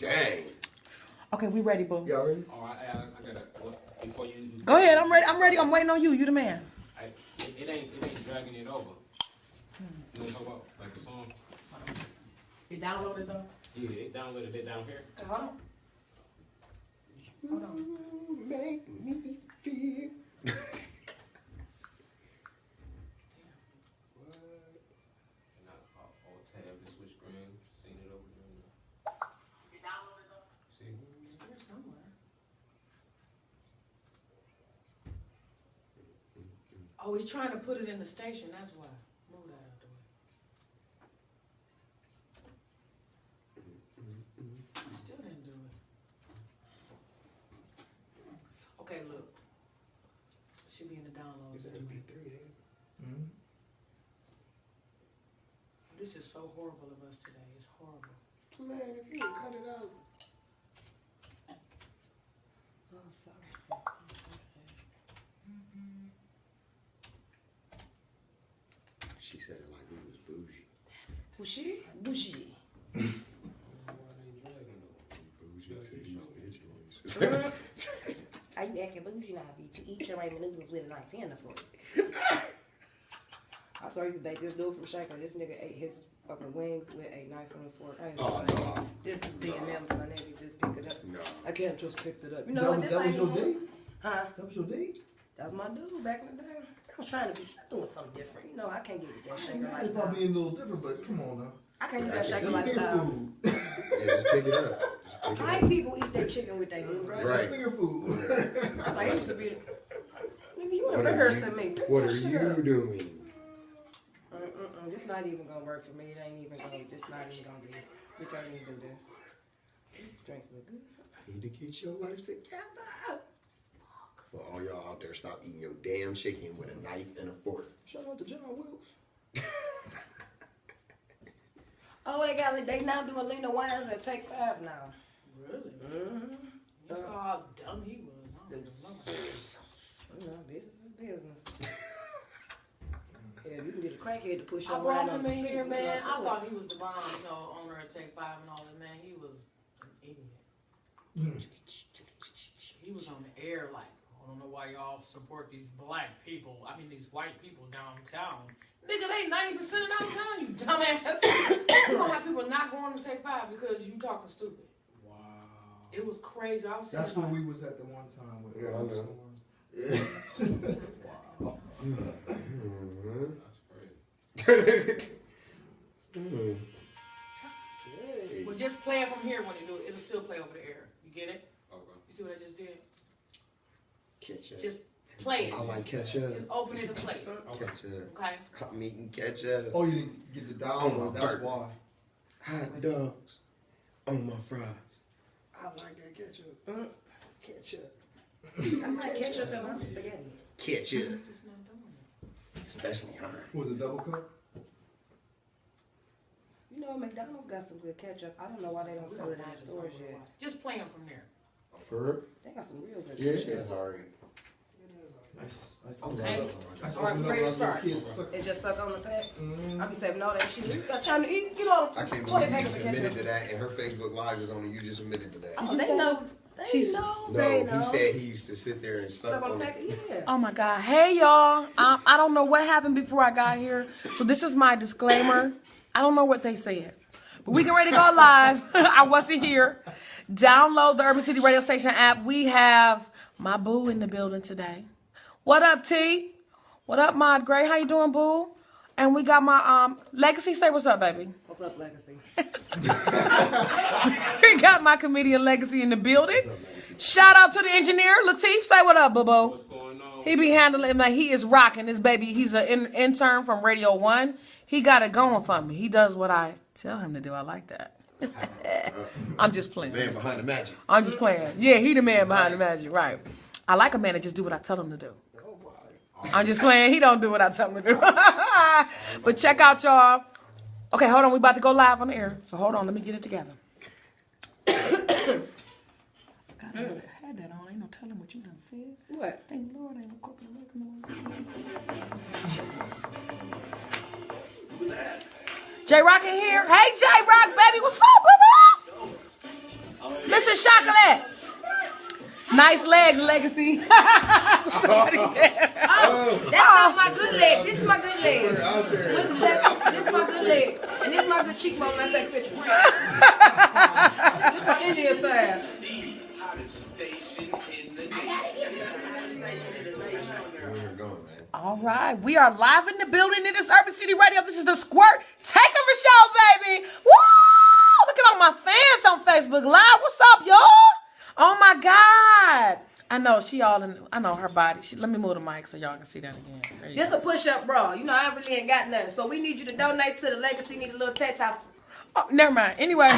Dang. Okay, we ready, boo. Y'all ready? Oh, I gotta, before you... Go ahead, I'm ready. I'm ready. I'm waiting on you. You the man. It ain't dragging it over. You know what I'm talking about? Like the song? You downloaded though? Yeah, it downloaded it down here. Okay, hold on. Hold on. Make me feel. And I'll tab the switch screen, seen it over there. You downloaded though? See? It's there somewhere. Oh, he's trying to put it in the station. That's why. Move that out the way. Still didn't do it. Okay, look. Should be in the download. Is that MP3? Mm-hmm. This is so horrible of us today. It's horrible. Man, if you would cut it out. Oh, sorry. She said it like we was bougie. Bougie? Bougie. Bougie titties, bitches. How you acting bougie now, bitch? You eat your ramen noodles with a knife and a fork. I saw you today, this dude from Shaker, this nigga ate his fucking wings with a knife and a fork. I ain't Oh, no. This is B&M, so my nigga just pick it up. No. I can't just picked it up. You know what? That was your date? Huh? That was your date? That was my dude back in the day. I was trying to be doing something different. You know, I can't get with that Shaker It's lifestyle. probably being a little different, but come on now. I can't get that Shaker Just finger lifestyle. food. Yeah, just pick it up. Just pick it White up. people eat their chicken with their hands. Right? Right. Just finger food. Like, it used to be, nigga, you What ain't are rehearsing me. Pick What that are shit you up. doing? This not even gonna work for me. It ain't even gonna. This not even gonna be. We can't even do this. These drinks look good. Need to get your life together. Fuck. For all y'all out there, stop eating your damn chicken with a knife and a fork. Shout out to John Wilkes. Oh, they now doing Lena Wines at Take 5 now. Really? Mm-hmm. You saw how dumb he was. I don't know. You know, business is business. Yeah, you can get a crackhead to push I your brought wine him on in the here, tree. man. I thought he was the bomb, owner of Take 5 and all that, man. He was an idiot. He was on the air like, I don't know why y'all support these black people. I mean, these white people downtown. Nigga, they 90% of downtown, you dumbass. You gonna have people not going to Take 5 because you talking stupid. Wow. It was crazy. I was That's sitting where like, we was at the one time with Yeah, I know. Yeah. Wow. Mm-hmm. well, just play it from here when you do it. It'll still play over the air. You get it? Okay. You see what I just did? Ketchup. Just play it. I like ketchup. Just open it and play it. Ketchup. Okay? Hot meat and ketchup. Oh, you didn't get to Oh, download. my That's burger. why. Hot dogs on my fries. I like that ketchup. Ketchup. I like ketchup in my spaghetti. Ketchup. It's just not doing it. Especially hot. Was it double cup? You know, McDonald's got some good ketchup. I don't know why they don't sell it in the stores yet. Just play them from there. For They got some real good yeah, ketchup. it's alright. Okay. That's All right, we ready to start. They just suck on the pack. Mm. I be saving all that shit. You got trying to eat, you know, I can't 20 believe you packets just of admitted ketchup. to that, and her Facebook Live is on, and you just admitted to that. Oh, they know. They know. They know. No, he said he used to sit there and suck Suck on on the it. packet, yeah. Oh my God. Hey y'all. I don't know what happened before I got here. So this is my disclaimer. I don't know what they said. But we get ready to go live. I wasn't here. Download the Urban City Radio Station app. We have my boo in the building today. What up, T? What up, Mod Gray? How you doing, boo? And we got my Legacy. Say what's up, baby. What's up, Legacy? We got my comedian Legacy in the building. Shout out to the engineer, Lateef. Say what up, boo-boo. What's going on? He be handling like he is rocking this baby. He's an intern from Radio 1. He got it going for me. He does what I tell him to do. I like that. I'm just playing. Man behind the magic. I'm just playing. Yeah, he the man behind the magic, right? I like a man that just do what I tell him to do. I'm just playing. He don't do what I tell him to do. But check out y'all. Okay, hold on. We about to go live on the air. So hold on. Let me get it together. God, I had that on. Ain't no telling what you done said. What? Thank Lord, ain't no corporate J Rock in here. Hey, J Rock, baby, what's up, boo? missing chocolate. Nice legs, Legacy. What he said. That's not my good leg. This is my good leg. This is my good leg. And this is my good cheekbone when I take a picture. This is my Indian side. All right, we are live in the building. It is Urban City Radio. This is the Squirt Takeover Show, baby. Woo! Look at all my fans on Facebook Live. What's up, y'all? Oh my God. I know she all in. I know her body. Let me move the mic so y'all can see that again. This a push-up bra. You know I really ain't got nothing. So we need you to donate to the Legacy. Need a little tax off. Oh, never mind. Anyway.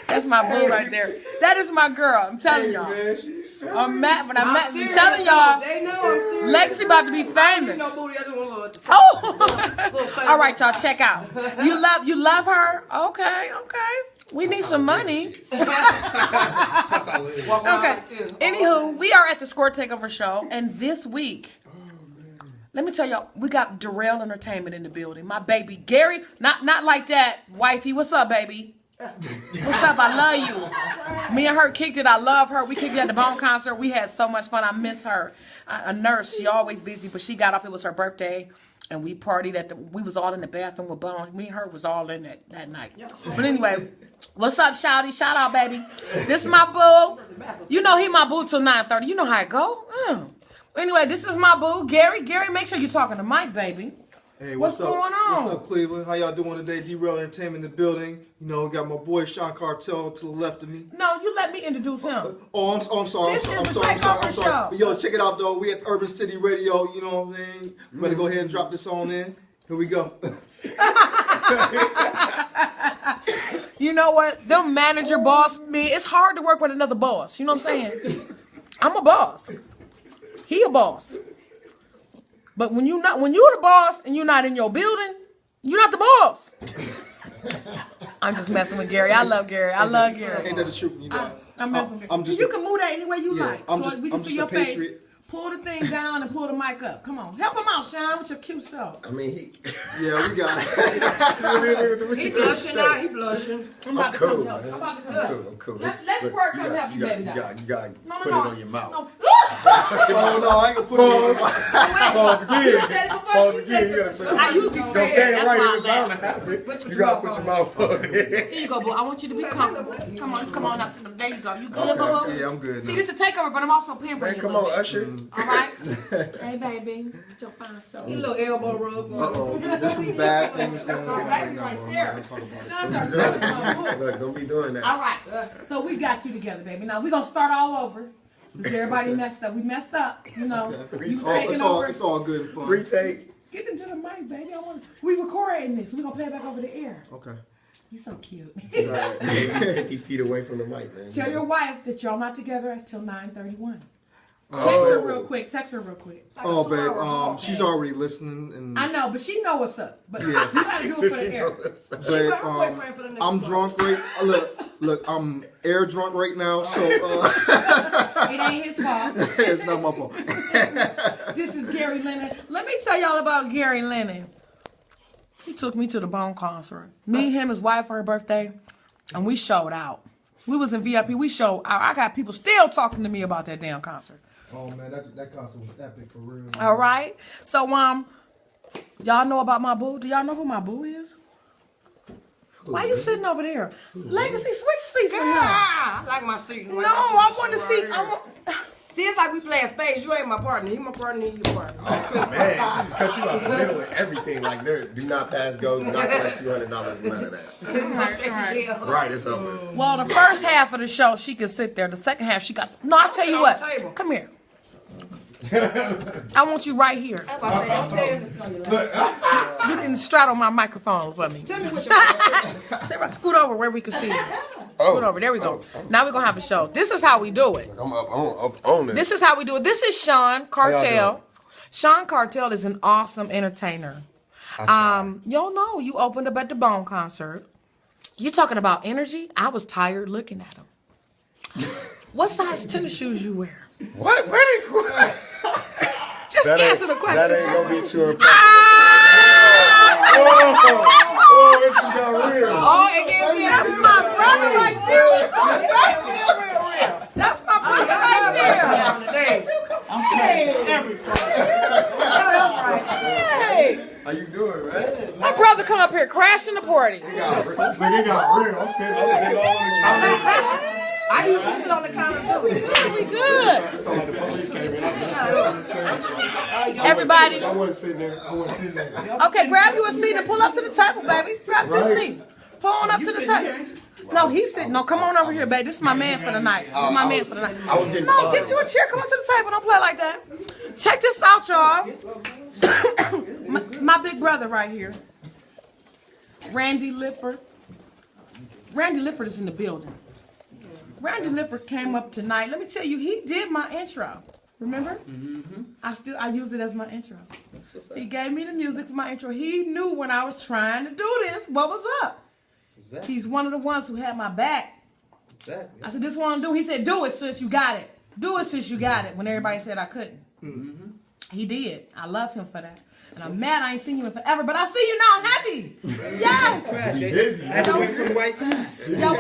That's my boo right there. That is my girl. I'm telling y'all. I'm mad when I'm telling y'all. They know I'm serious. Legacy about to be famous. No booty. I just want a little. Oh. All right, y'all. Check out. You love her. Okay. We need some money. Okay. Anywho, we are at the Squirt Takeover Show, and this week, let me tell y'all, we got Darrell Entertainment in the building. My baby Gary, not like that, wifey. What's up, baby? What's up? I love you. Me and her kicked it. I love her. We kicked it at the Bone concert. We had so much fun. I miss her. A nurse. She always busy, but she got off. It was her birthday. And we partied we was all in the bathroom with Bones. Me and her was all in that night. But anyway, what's up, Shouty? Shout out, baby. This is my boo. You know he my boo till 9:30. You know how it go. Anyway, this is my boo, Gary. Gary, make sure you're talking to Mike, baby. Hey, what's up? going on? What's up, Cleveland? How y'all doing today? D-Rail Entertainment in the building. You know, got my boy Sean Cartel to the left of me. No, you let me introduce him. Oh, I'm sorry. This I'm is the sorry. Takeover Show. But yo, check it out though. We at Urban City Radio. You know what I'm saying? We better go ahead and drop this on in. Here we go. You know what? Them manager boss me. It's hard to work with another boss. You know what I'm saying? I'm a boss. He a boss. But when you're the boss and you're not in your building, you're not the boss. I'm just messing with Gary. I love Gary. Ain't that the truth? You know, I'm messing with Gary. You can move that any way you like. We can see your face. Pull the thing down and pull the mic up. Come on. Help him out, Sean, with your cute self. I mean, yeah, we got it. He blushing now. He blushing. I'm about to cool, come help. man. I'm about to come help. I'm cool. Let's work. Come help you, baby. You got No, put it on your mouth. No. Oh no, I ain't gonna put it on. Pause again. Pause again. You gotta put it on. I usually say it. That's why I'm laughing. You gotta put your mouth on it. Here you go, boo. I want you to be comfortable. Come on up to them. There you go. You good, boo? Yeah, I'm good. See, this is a takeover, but I'm also pampering Man, you. come on, Usher. All right. Hey, baby. Get your fine self. You little elbow rub. Uh-oh, there's some bad things going on right now, bro. I'm not talking about it. Look, don't be doing that. All right. So we got you together, baby. Now we're going to start all over. Because everybody messed up. We messed up, you know. Okay. You taking over. It's all good and fun. Retake. Get into the mic, baby. We recording this. We're going to play it back over the air. Okay. You're so cute. Right. 50 feet away from the mic, man. Tell your wife that y'all not together until 9:31. Text her real quick. Oh, babe, she's already listening, and I know, but she know what's up. But Yeah. you gotta do it for the air. babe, I'm drunk right. Look, I'm air drunk right now, so It ain't his fault. it's not my fault. This is Gary Lennon. Let me tell y'all about Gary Lennon. He took me to the Bone concert. Me, him, his wife for her birthday, and we showed out. We was in VIP. We showed out. I got people still talking to me about that damn concert. Oh man, that concert was epic for real. All right. So y'all know about my boo? Do y'all know who my boo is? Why you sitting over there? Legacy, switch seats with him. I like my seat. No, I want to see. See, it's like we playing spades. You ain't my partner. He my partner. He your partner. Man, she just cut you out in the middle with everything. Like, there, do not pass go, do not collect $200, none of that. Straight to jail. Right, it's over. Well, the first half of the show, she could sit there. The second half, she got. No, I'll tell you what. Sit on the table. Come here. I want you right here. I'm about to say, don't tell him to slow your life. You can straddle my microphone for me. Tell me what your Sarah, scoot over where we can see you. Scoot over. There we go. Now we're going to have a show. This is how we do it. I'm up on this. This is how we do it. This is Sean Cartel. Sean Cartel is an awesome entertainer. Y'all know you opened up at the Bone concert. You talking about energy? I was tired looking at him. What size tennis shoes you wear? What? Where did you... Just answer the question. That ain't going to be too impressive. Oh, it just got real. Oh, it gave me That's my come up here crashing the party. It got real. I'm sitting all on the counter. I usually sit on the counter too. We good. The police came in. Everybody. I wasn't sitting there. Okay, grab you a seat and pull up to the table, baby. Grab you a seat. Pull on up to the table. No, he's sitting. No, come on over here, baby. This is my man for the night. This is my man for the night. I was getting No, get you a chair. Come on to the table. Don't play like that. Check this out, y'all. my big brother right here, Randy Lifford. Randy Lifford is in the building. Randy Lifford came up tonight. Let me tell you, he did my intro. Remember? I used it as my intro. He gave me the music for my intro. He knew when I was trying to do this what was up. Exactly. He's one of the ones who had my back. Exactly. I said, this is what I'm doing. He said, do it sis, you got it. Do it sis, you got it. When everybody said I couldn't. He did. I love him for that. And I'm mad I ain't seen you in forever, but I see you now. I'm happy. Yes. I had to wait for the right time. Y'all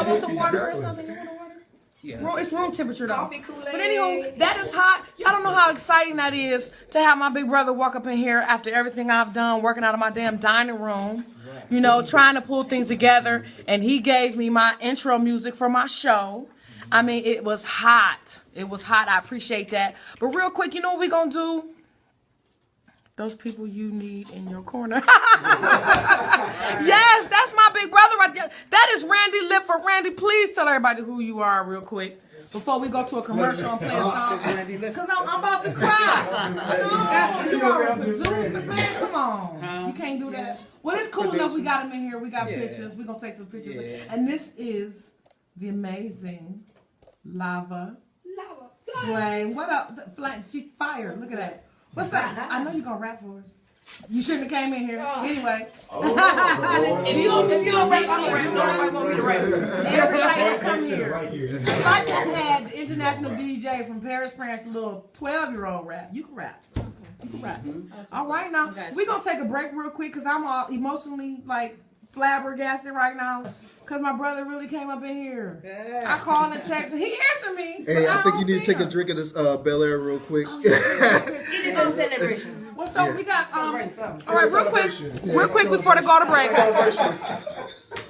want some water or something? You want a water? Yeah. It's room temperature though. Coffee, Kool-Aid. But anywho, that is hot. Y'all don't know how exciting that is to have my big brother walk up in here after everything I've done, working out of my damn dining room, you know, trying to pull things together. And he gave me my intro music for my show. I mean, it was hot. It was hot. I appreciate that. But real quick, you know what we gonna do? Those people you need in your corner. Yes, that's my big brother right there. That is Randy Lifford. Randy, please tell everybody who you are real quick before we go to a commercial and play a song. Because I'm about to cry. No, you are a producer, man. Come on. You can't do that. Well, it's cool enough. We got him in here. We got pictures. We're going to take some pictures. Yeah. And this is the amazing Lava Flame. What up? Flame. She fired. Look at that. What's up? I know you're going to rap for us. You shouldn't have came in here. Anyway. If you don't rap, I'm gonna rap. Nobody want me to rap. Everybody come here. If I just had the international DJ from Paris, France, a little 12-year-old rap, you can rap. You can rap. All right, now, we're going to take a break real quick because I'm all emotionally, like, flabbergasted right now. Because my brother really came up in here. I called and texted. He answered me. Hey, I think don't you need to see take a him. drink of this Bel Air real quick. It is a celebration. Well, so we got, all Something. right, real quick before to go to break.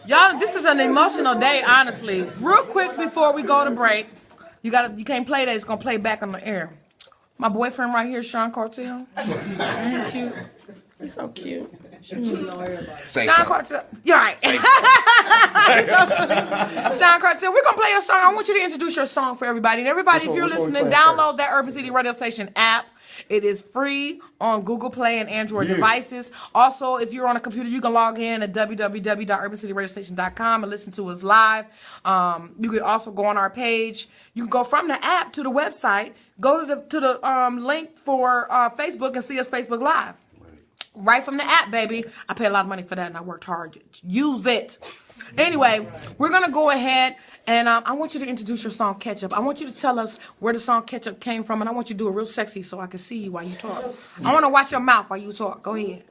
Y'all, this is an emotional day, honestly. Real quick before we go to break, you can't play that. It's gonna play back on the air. My boyfriend right here, Sean Cartel. He's cute. He's so cute. Sean Cartel. You're right. Sean Cartel, we're gonna play your song. I want you to introduce your song for everybody. And everybody, if you're listening, download that Urban City Radio Station app. It is free on Google Play and Android devices. Also, if you're on a computer, you can log in at www.urbancityradiostation.com and listen to us live. You can also go on our page. You can go from the app to the website, go to the link for Facebook and see us Facebook Live. Right from the app, baby. I pay a lot of money for that and I worked hard. Use it. Anyway, we're going to go ahead and I want you to introduce your song, Ketchup. I want you to tell us where the song Ketchup came from, and I want you to do it real sexy so I can see you while you talk. I want to watch your mouth while you talk. Go ahead.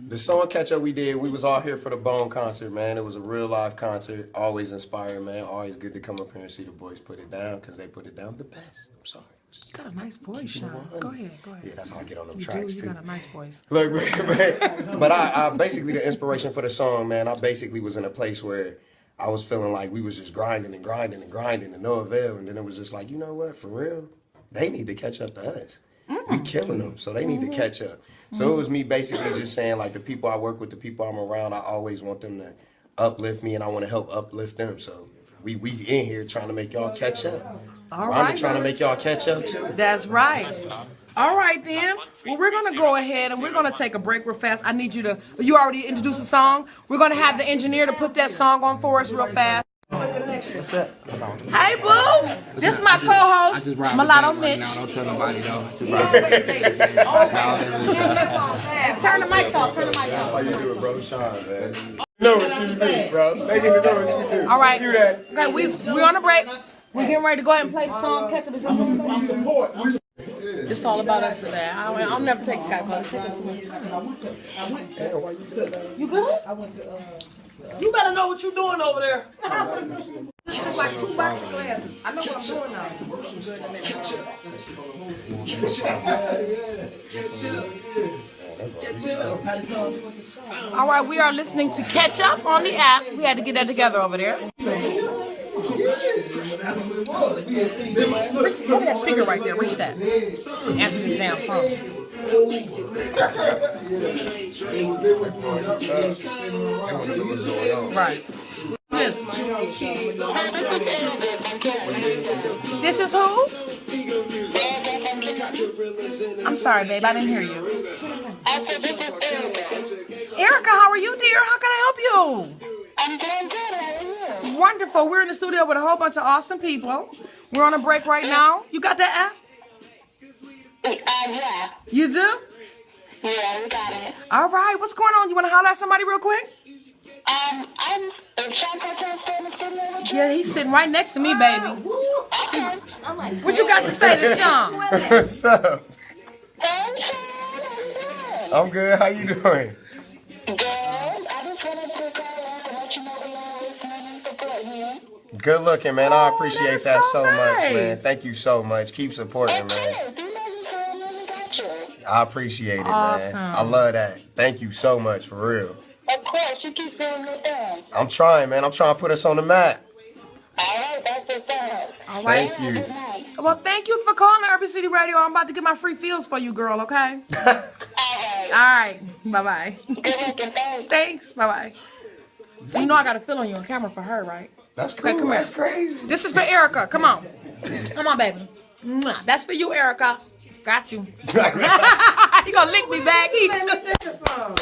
The song Catch Up we did, we was all here for the Bone concert, man. It was a real live concert. Always inspiring, man. Always good to come up here and see the boys put it down because they put it down the best. I'm sorry. You got a nice voice, Sean. Go ahead. Yeah, that's how I get on them You tracks, do. too. You got a nice voice. Look, but I basically, the inspiration for the song, man, I basically was in a place where I was feeling like we was just grinding and no avail. And then it was just like, you know what, for real, they need to catch up to us. We killing them, so they need to catch up. So it was me basically just saying, like, the people I work with, the people I'm around, I always want them to uplift me and I want to help uplift them. So we in here trying to make y'all catch up. All I'm right. trying to make y'all catch up, too. That's right. All right, then. Well, we're going to go ahead and we're going to take a break real fast. I need you to, you already introduced the song. We're going to have the engineer to put that song on for us real fast. What's up? Hey, boo. This is my co-host, Mulatto Mitch. Don't tell nobody, though. Turn the mics off. Turn the mics off. How you doing, bro? Sean, man. Know what you do, bro. They need to know what you do. All right. Do that. Okay, we're on a break. We're getting ready to go ahead and play the song. Ketchup is in the support. It's all about us today. I'll never take Scott because it's taking too much time. You good? You better know what you're doing over there. This is like 2 boxes of glasses. I know what I'm doing now. All right, we are listening to Catch Up on the app. We had to get that together over there. Reach that speaker right there. Reach that. Answer this damn phone. Right. This is who? I'm sorry, babe. I didn't hear you. Erica, how are you, dear? How can I help you? I'm doing good. How are you? Wonderful. We're in the studio with a whole bunch of awesome people. We're on a break right now. You got that app? Yeah. You do? Yeah, we got it. All right. What's going on? You want to holler at somebody real quick? I'm is Sean Cartel still in the studio with you? Yeah, he's sitting right next to me, baby. Okay. What you got to say to Sean? What's up? Hey, Sean, I'm good. How you doing? good. I just wanted to call up and let you know we are listening and supporting you. Good looking, man. I appreciate that's that so so much, nice. man. Thank you so much. Keep supporting, Of man. course, you know you feel me, we got you. I appreciate it, Awesome. man. I love that. Thank you so much, for real. Of course, you keep doing your thing. I'm trying, man. I'm trying to put us on the map. All right, that's what's up. All right. Thank you. Good night. Well, thank you for calling Urban City Radio. I'm about to get my free feels for you, girl, okay? All right. All right. Bye-bye. Good looking, thanks. Thanks. Bye-bye. So you know I got a feel on you on camera for her, right? That's Okay, cool. come That's here. crazy. This is for Erica. Come on. Come on, baby. Mwah. That's for you, Erica. Got you. He gonna lick me back. All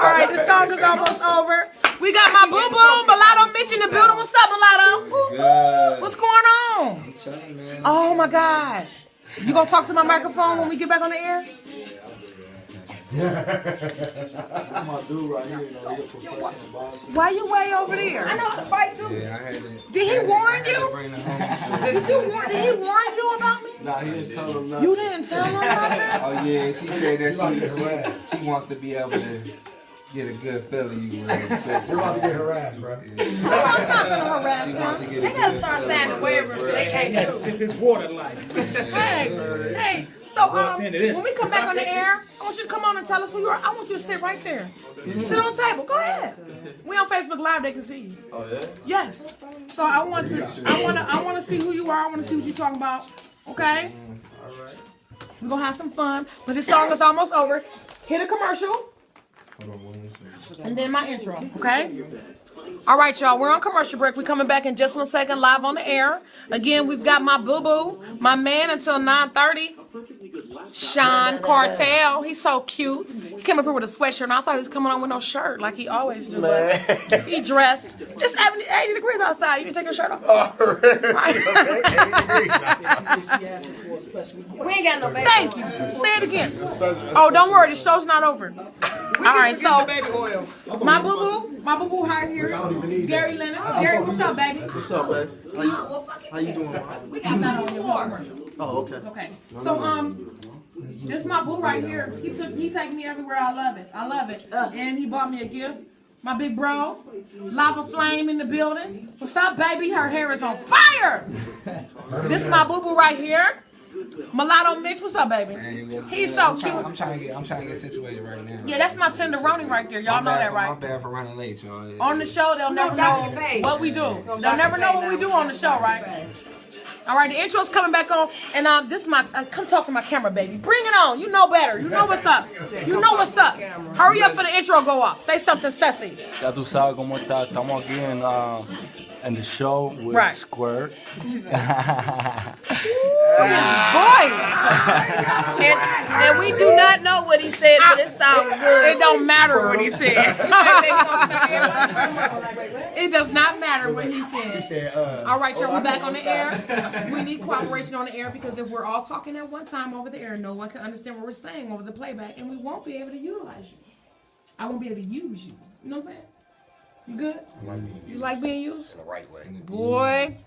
right, the song is almost over. We got my boo-boo, Mulatto Mitch in the building. What's up, Mulatto? Good. What's going on? Chilling, man. Oh, my God. You gonna talk to my microphone when we get back on the air? That's my dude right here. You know, he's a professional boxer. Why you way over there? I know how to fight too. Yeah, I had to. Did he warn you? Bring the home. Did he warn you about me? Nah, he didn't tell him nothing. You didn't tell him about that? Oh yeah, she said that she wants to be able to get a good feeling. You real quick. You're about to get harassed, bro. I'm not gonna harass She him. wants to get a They good gotta start feeling. signing waivers so they can't sue. Sip his water like. Hey, so when we come back on the air, I want you to come on and tell us who you are. I want you to sit right there. Sit on the table. Go ahead. We on Facebook Live, they can see you. Oh, yeah? Yes. So I want to see who you are. I want to see what you're talking about. Okay? All right. We're gonna have some fun. But this song is almost over. Hit a commercial. And then my intro. Okay? All right, y'all. We're on commercial break. We're coming back in just 1 second, live on the air. Again, we've got my boo-boo, my man until 9:30. Sean Cartel. He's so cute. He came up here with a sweatshirt, and I thought he was coming on with no shirt like he always do. But he dressed. Just 80 degrees outside. You can take your shirt off. We ain't got no baby. Thank you. Say it again. Oh, don't worry. The show's not over. All right, so my boo-boo right here. Gary Lennon. Gary, what's up, baby? What's up, man? How you doing? We got that on your commercial. Oh, okay. It's okay. So this is my boo right here. He take me everywhere. I love it. I love it. And he bought me a gift. My big bro, Lava Flame in the building. What's up, baby? Her hair is on fire. This is my boo boo right here. Mulatto Mitch, what's up, baby? He's so cute. I'm trying to get situated right now. Yeah, that's my tenderoni right there. Y'all know that, My right? bad for running late, y'all. On the show, they'll never know what we do. They'll never know what we do on the show, right? All right, the intro's coming back on, and this is my. Come talk to my camera, baby. Bring it on. You know better. You know what's up. You know what's up. Hurry up for the intro go off. Say something sassy. Ya tú sabes cómo está. Estamos aquí in the show with Right. Squirt. His voice. And we do not know what he said, but it sounds good. It don't matter what he said. It does not matter what he said. All right, y'all, we're back on the air. We need cooperation on the air because if we're all talking at one time over the air, no one can understand what we're saying over the playback, and we won't be able to utilize you. I won't be able to use you. You know what I'm saying? You good? You like being used? The right way. Boy,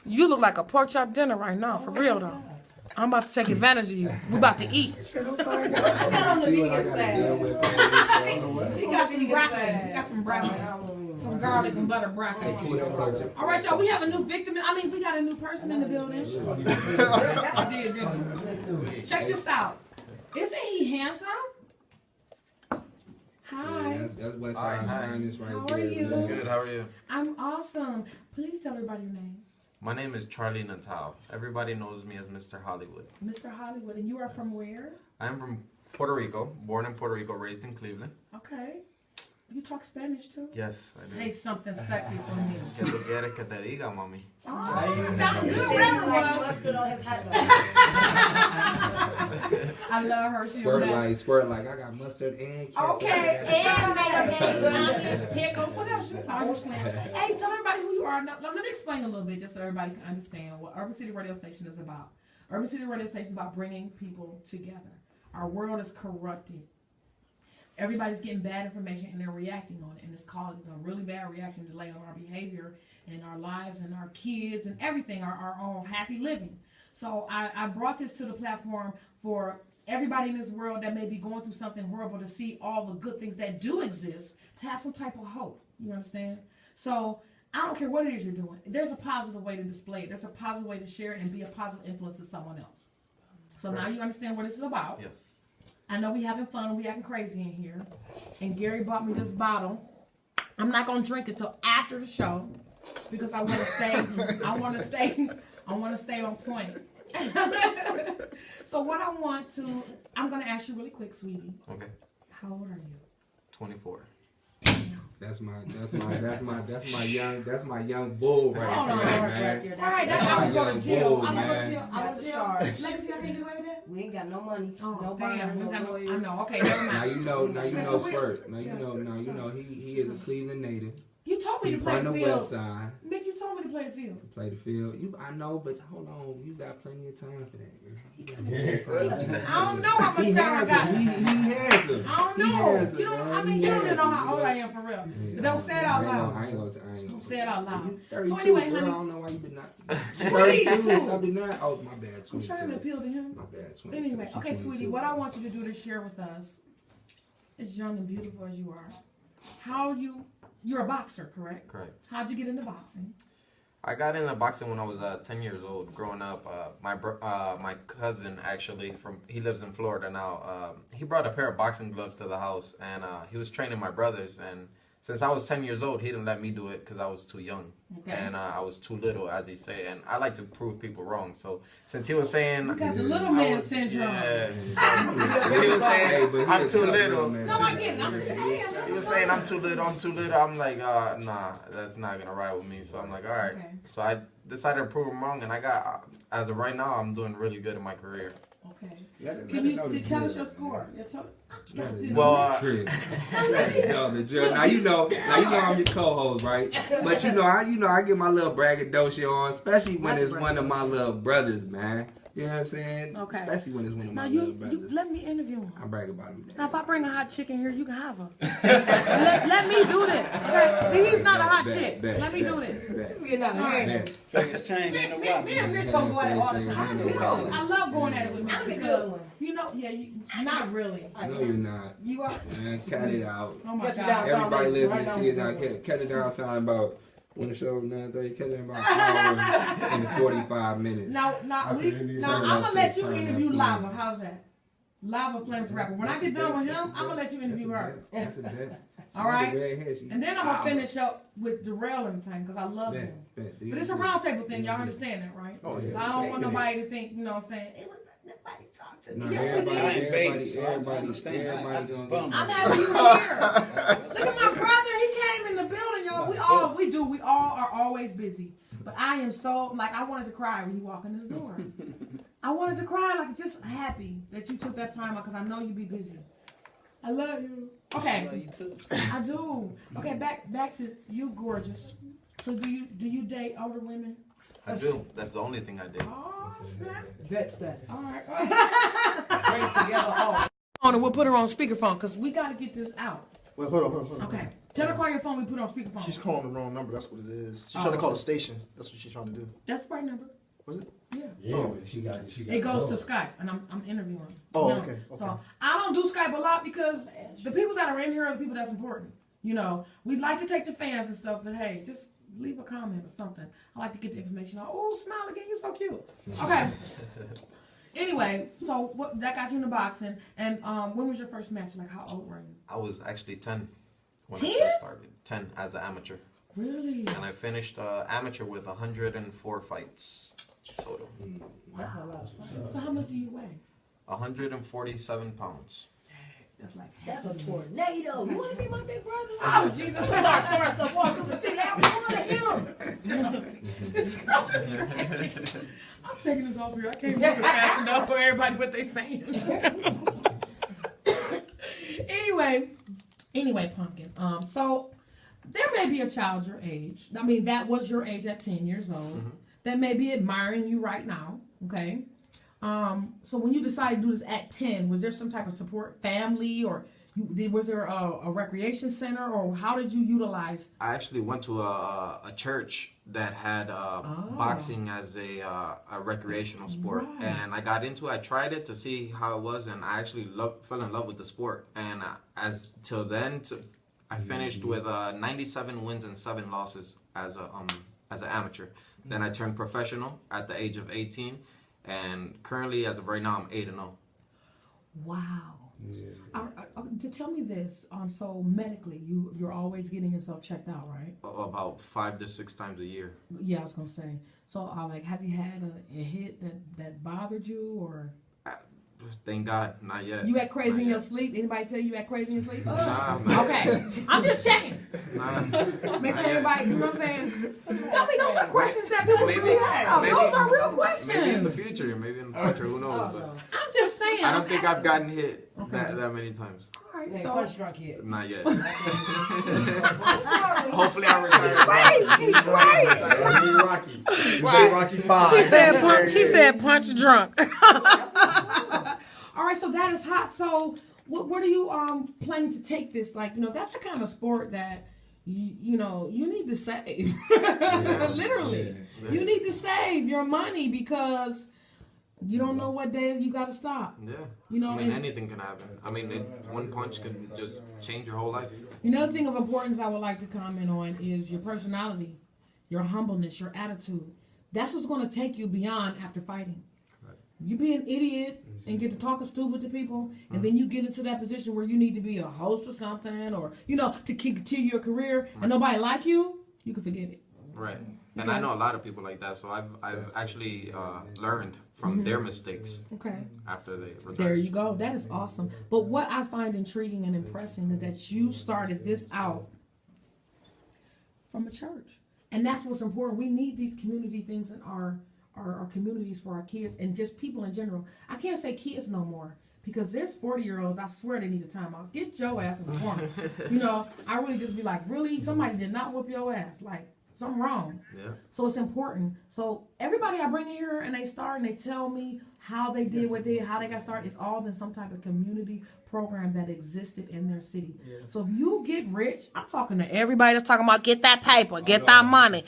you look like a pork chop dinner right now, for real though. I'm about to take advantage of you. We about to eat. What you got on the vegan side? He got some broccoli. He got some broccoli. Some garlic and butter broccoli. All right, y'all. We have a new victim. We got a new person in the building. Check this out. Isn't he handsome? Hi. That's West Side's finest right How there. are you? Man. Good, how are you? I'm awesome. Please tell everybody your name. My name is Charlie Natal. Everybody knows me as Mr. Hollywood. Mr. Hollywood. And you are from where? I am from Puerto Rico, born in Puerto Rico, raised in Cleveland. Okay. You talk Spanish too? Yes, I Say do. something sexy for me. ¿Qué tú quieres que te diga, mami? Oh, sound good. He Whatever it likes was. mustard on his hot dog. I love her. She was Squirt like, I got mustard and ketchup. okay. And mayonnaise, onions, pickles. What else you? I was just playing. Hey, tell everybody who you are. Now, let me explain a little bit just so everybody can understand what Urban City Radio Station is about. Urban City Radio Station is about bringing people together. Our world is corrupted. Everybody's getting bad information and they're reacting on it, and it's causing a really bad reaction delay on our behavior and our lives and our kids and everything, our own happy living. So I brought this to the platform for everybody in this world that may be going through something horrible to see all the good things that do exist, to have some type of hope. You understand? So I don't care what it is you're doing. There's a positive way to display it. There's a positive way to share it and be a positive influence to someone else. So now you understand what this is about. Yes. I know we having fun, we acting crazy in here. And Gary bought me this bottle. I'm not gonna drink it till after the show because I wanna stay on point. So what I'm gonna ask you really quick, sweetie. Okay. How old are you? 24. That's my young bull right Hold on, there, Right man. there, All right, that's that's how my we go to young jail. bull, I'm man. gonna That's a jail. charge. Legacy, y'all can't get away with that? We ain't got no money, Oh, no damn. bond, We no got no, lawyers. I know. Okay, never Now mind. you know so Squirt. Now you know he is a Cleveland native. You told me He to play from the the field. west side. Bitch, you told me to play the field. Play the field. I know, but hold on. You got plenty of time for that, girl. You got plenty of time for that. I don't know how much He time I has got. him. He has him. I don't He know. has him, You don't. man. I mean, He you don't has know him, how you old know? I am for real. Yeah. Don't say it out loud. I ain't gonna. Say it out loud. You 32, So anyway, girl, honey- I don't know why you been not. 22. 32, I'll be not. Oh, my bad. I'm 22. trying to appeal to him. My bad. 22. Anyway, She's okay, sweetie, 22. what I want you to do to share with us, as young and beautiful as you are, you're a boxer, correct? Correct. How'd you get into boxing? I got into boxing when I was 10 years old. Growing up, my cousin actually he lives in Florida now. He brought a pair of boxing gloves to the house, and he was training my brothers. And since I was 10 years old, he didn't let me do it because I was too young, Okay. and I was too little, as he say. And I like to prove people wrong. So since he was saying, You got the little I man was- syndrome. yeah. He was saying but he I'm a too tough little. man. No, I get it. I'm saying. He was saying I'm too little. I'm like, nah, that's not gonna ride with me. So I'm like, all right. Okay. So I decided to prove him wrong, and I got, as of right now, I'm doing really good in my career. Okay. Let Can you her know the tell us drill, your score? man. Yeah, tell Let her Well, know the drill. Let her know the drill. Now you know I'm your co-host, right? But I get my little braggadocio on, especially when it's one of my little brothers, man. You know what I'm saying? Okay. Especially when it's one of Now my you little brothers. let me interview him. I brag about him. Now, if I bring a hot chick in here, you can have her. let me do this. Okay? He's not a hot chick. Let me do this. Get out of here. Biggest change in the Me and Rich gonna go at it all the time. I love going at it with me. I'm a good one. You know, yeah, not really. No, you're not. You are. Man, cut it out. Oh my Catch me God. down. Everybody Right listening, now, see it now. Catch it down time about when the show was 9:30. Catch it in about an hour and 45 minutes. Now I'm gonna let you interview Lava. How's that? Lava Flames rapper. When I get done with him, I'm gonna let you interview her. That's a bet. All right? And And then I'm gonna finish up with Darrell and everything because I love him. But it's a round table thing. Y'all understand that, right? Oh, yeah. So I don't want nobody to think, you know what I'm saying? It was nobody talk to me. No, Yes, we did. I ain't everybody, bait, so I understand. I everybody just gonna bummed. I'm happy you were here. Look at my brother. He came in the building, y'all. We all are always busy. But I am so, like, I wanted to cry when you walk in this door. I wanted to cry, like, just happy that you took that time out because I know you be busy. I love you. Okay. Love you too. I do. Okay, back to you, gorgeous. So do you date older women? I do. That's the only thing I did. Oh, snap. Vet status. All right. Straight together all. On and we'll put her on speakerphone because we got to get this out. Wait, hold on. Okay. Tell her to call your phone. We put it on speakerphone. She's calling the wrong number. That's what it is. She's Oh, trying to call okay. the station. That's what she's trying to do. That's the right number. Was it? Yeah. Yeah, she got It goes to Skype, and I'm interviewing. Oh, No. okay. So I don't do Skype a lot because the people that are in here are the people that's important. You know, we'd like to take the fans and stuff, but hey, just leave a comment or something. I like to get the information out. Oh, smile again, you're so cute. Okay. Anyway, so what that got you into boxing, and when was your first match? Like, how old were you? I was actually 10 when 10? I first started. 10 as an amateur. Really? And I finished amateur with 104 fights total. That's a lot of fun. So how much do you weigh? 147 pounds. That's a tornado. You want to be my big brother? Oh, Jesus. Start stuff all through the city. I want him. I'm taking this off here. I can't remember fast enough for everybody what they saying. anyway, Pumpkin. So there may be a child your age. I mean, that was your age at 10 years old. Mm-hmm. That may be admiring you right now. Okay. So when you decided to do this at 10, was there some type of support, family, or was there a recreation center, or how did you utilize? I actually went to a church that had boxing as a recreational sport, Right. and I got into it. I tried it to see how it was, and I actually fell in love with the sport. And as till then, I finished with 97 wins and 7 losses as an amateur. Then I turned professional at the age of 18. And currently, as of right now, I'm 8-0. Wow. Yeah. To tell me this, so medically, you're always getting yourself checked out, right? About 5 to 6 times a year. Yeah, I was gonna say. So, like, have you had a hit that bothered you, or? Thank God, not yet. You act crazy in your sleep? Anybody tell you act crazy in your sleep? Okay, I'm just checking. Make sure everybody, you know what I'm saying? Those are questions that people really have. Those are real questions. Maybe in the future, who knows? But I'm just saying. I don't think I've gotten hit that many times. All right, so punch drunk yet. Not yet. Hopefully I retire. Rocky. Rocky 5. She said punch drunk. All right, so that is hot. So what are you planning to take this? Like, that's the kind of sport that you need to save. Literally. Yeah. You need to save your money because you don't know what day you got to stop. Yeah. Anything can happen. One punch can just change your whole life. Another thing of importance I would like to comment on is your personality, your humbleness, your attitude. That's what's going to take you beyond after fighting. You be an idiot and get to talking stupid to people, and then you get into that position where you need to be a host or something, or to continue your career, and nobody like you can forget it. Right. And I know a lot of people like that, so I've actually learned from their mistakes. Okay. After they retired. There you go. That is awesome. But what I find intriguing and impressive is that you started this out from a church, and that's what's important. We need these community things in our communities for our kids and just people in general. I can't say kids no more because there's 40-year-olds, I swear they need a timeout. Get your ass in the corner. I really just be like, really? Somebody did not whoop your ass. Like, something wrong. Yeah. So it's important. So everybody I bring in here and they start and they tell me how they did what they did, how they got started. It's all been some type of community program that existed in their city. Yeah. So if you get rich, I'm talking to everybody that's talking about get that paper, get that money.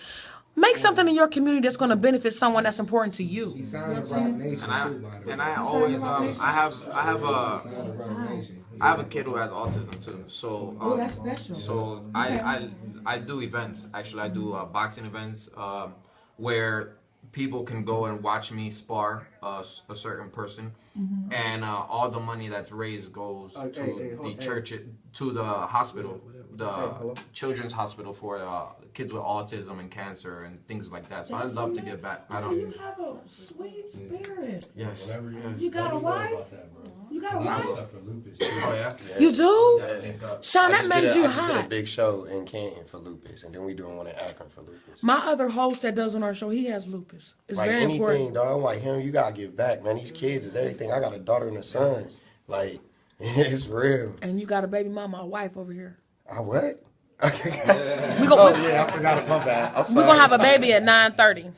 Make something in your community that's going to benefit someone that's important to you. He signed a Rock Nation too, by the way. And I always I have a kid who has autism too. So that's special. So I do events. Actually, I do boxing events where people can go and watch me spar a certain person, and all the money that's raised goes to the church, to the hospital, the children's hospital for kids with autism and cancer and things like that. So I'd love to give back. So you have a sweet spirit. Yes. You got a wife? You got a wife? Oh yeah. You do? Yeah. Sean, that made you hot. I did a big show in Canton for lupus, and then we doing one in Akron for lupus. My other host that does on our show, he has lupus. It's like very anything, important. dog. I'm like him. You gotta give back, man. These kids is everything. I got a daughter and a son. Like it's real. And you got a baby mama, a wife over here. I what? I forgot about that. I'm sorry. We're gonna have a baby at 9:30.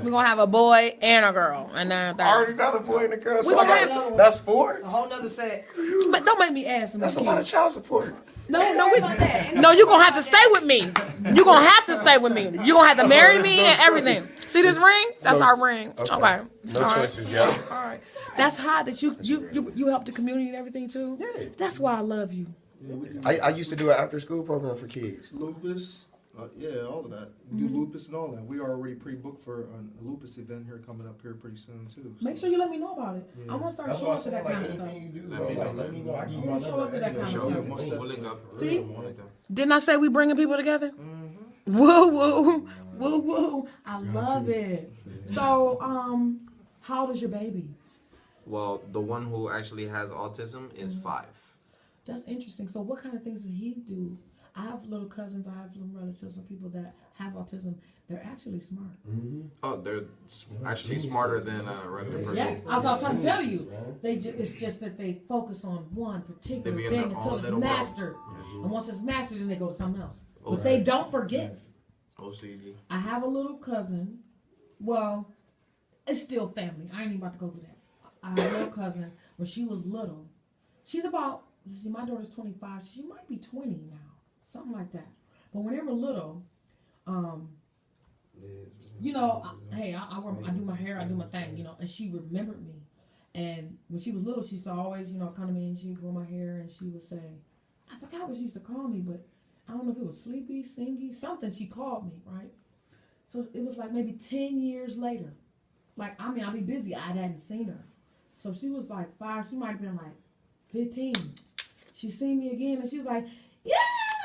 We're gonna have a boy and a girl at 9:30. I already got a boy and a girl, so that's 4. A whole nother set. Don't make me ask him. That's a lot of child support. No, you're gonna have to stay with me. You're gonna have to stay with me. You're gonna have to marry me and everything. See this ring? That's our ring. Okay. No choices, yo. All right. That's hot that you help the community and everything too. Yeah. That's why I love you. I used to do an after school program for kids. Lupus. Yeah, all of that. Do lupus and all that. We are already pre-booked for a lupus event here coming up here pretty soon too. Make sure you let me know about it. Yeah. I want to start That's showing why I up to said, that like, kind of stuff. anything you do, bro, like, let me know. I give you I my wanna show up to that number. kind of Yeah, stuff. most We'll definitely. link up. See? We'll link up. Didn't I say we bringing people together? Woo, woo, woo, woo. I love it. So, how old is your baby? Well, the one who actually has autism is 5. That's interesting. So what kind of things did he do? I have little cousins, I have little relatives and people that have autism. They're actually smart. Oh, they're actually smarter than a regular person. Yes, I was trying to tell you. It's just that they focus on one particular They be in thing their until own it's little world. mastered. And once it's mastered, then they go to something else. But they don't forget. OCD. I have a little cousin. Well, it's still family. I ain't even about to go through that. I have a little cousin. When she was little, she's about, see, my daughter's 25. She might be 20 now, something like that. But when they were little, you know, I do my hair, I do my thing, you know, and she remembered me. And when she was little, she used to always, you know, come to me and she'd grow my hair and she would say, I forgot what she used to call me, but I don't know if it was sleepy, singy, something she called me, right? So it was like maybe 10 years later. Like, I mean, I'd be busy. I hadn't seen her. So she was like 5, she might have been like 15. She seen me again and she was like, yeah!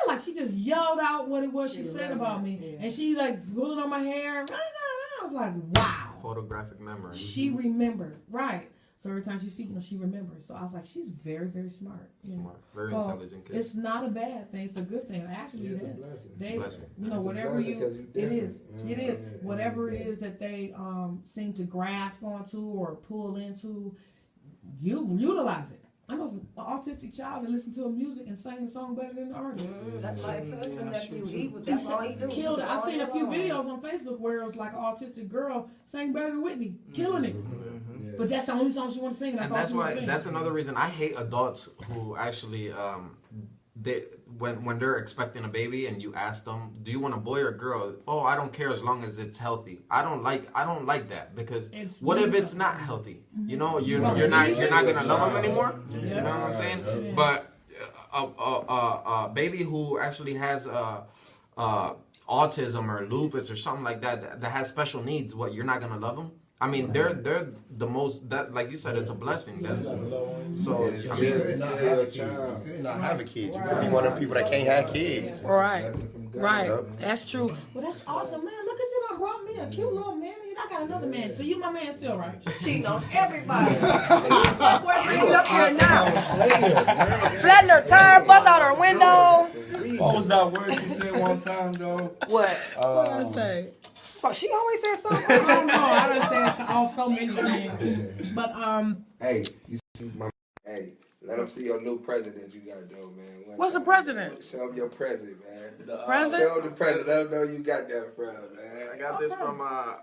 Like she just yelled out what it was she said about me. Yeah. And she like pulled it on my hair. I was like, wow. Photographic memory. She remembered, right. So every time she see, you know, she remembers. So I was like, she's very, very smart. Yeah. Smart. Very so intelligent kid. it's not a bad thing. It's a good thing. Actually, It's it a is. blessing. They, Blessing. you know, It's a whatever blessing you, 'cause you it is. different. It is. Yeah, Whatever it yeah. is that they seem to grasp onto or pull into, you utilize it. I know an autistic child that listened to a music and sang the song better than the artist. That's my ex-husband nephew. That's all he do. Killed it. I seen a few videos on Facebook where it was like an autistic girl sang better than Whitney, killing it. Yeah. But that's the only song she want to sing. And that's why. That's another reason I hate adults who actually, when they're expecting a baby and you ask them, do you want a boy or a girl? Oh, I don't care as long as it's healthy. I don't like that because what if it's not healthy? You know, you're not gonna love them anymore. You know what I'm saying? Yeah. But a baby who actually has autism or lupus or something like that has special needs, what, you're not gonna love them? I mean, they're the most, that, like you said, it's a blessing. So You could not have a kid. You could not have a kid. You could be one of them people that can't have kids. Right. Right. Yep. That's true. Well, that's awesome, man. Look at you, done brought me a cute little man. And I got another man. So you my man still, right? Cheating on everybody. Boy, bring it up here now. Flatten her tire, bust out her window. What was that word she said one time, though? What? What did I say? Oh, she always says something. I don't know. I done said so many things. But Hey, you see my hey. Let them see your new president you got though, man. What's a president? Show them your present, man. President? Show them the present. Let them know you got that from, man. I got this from I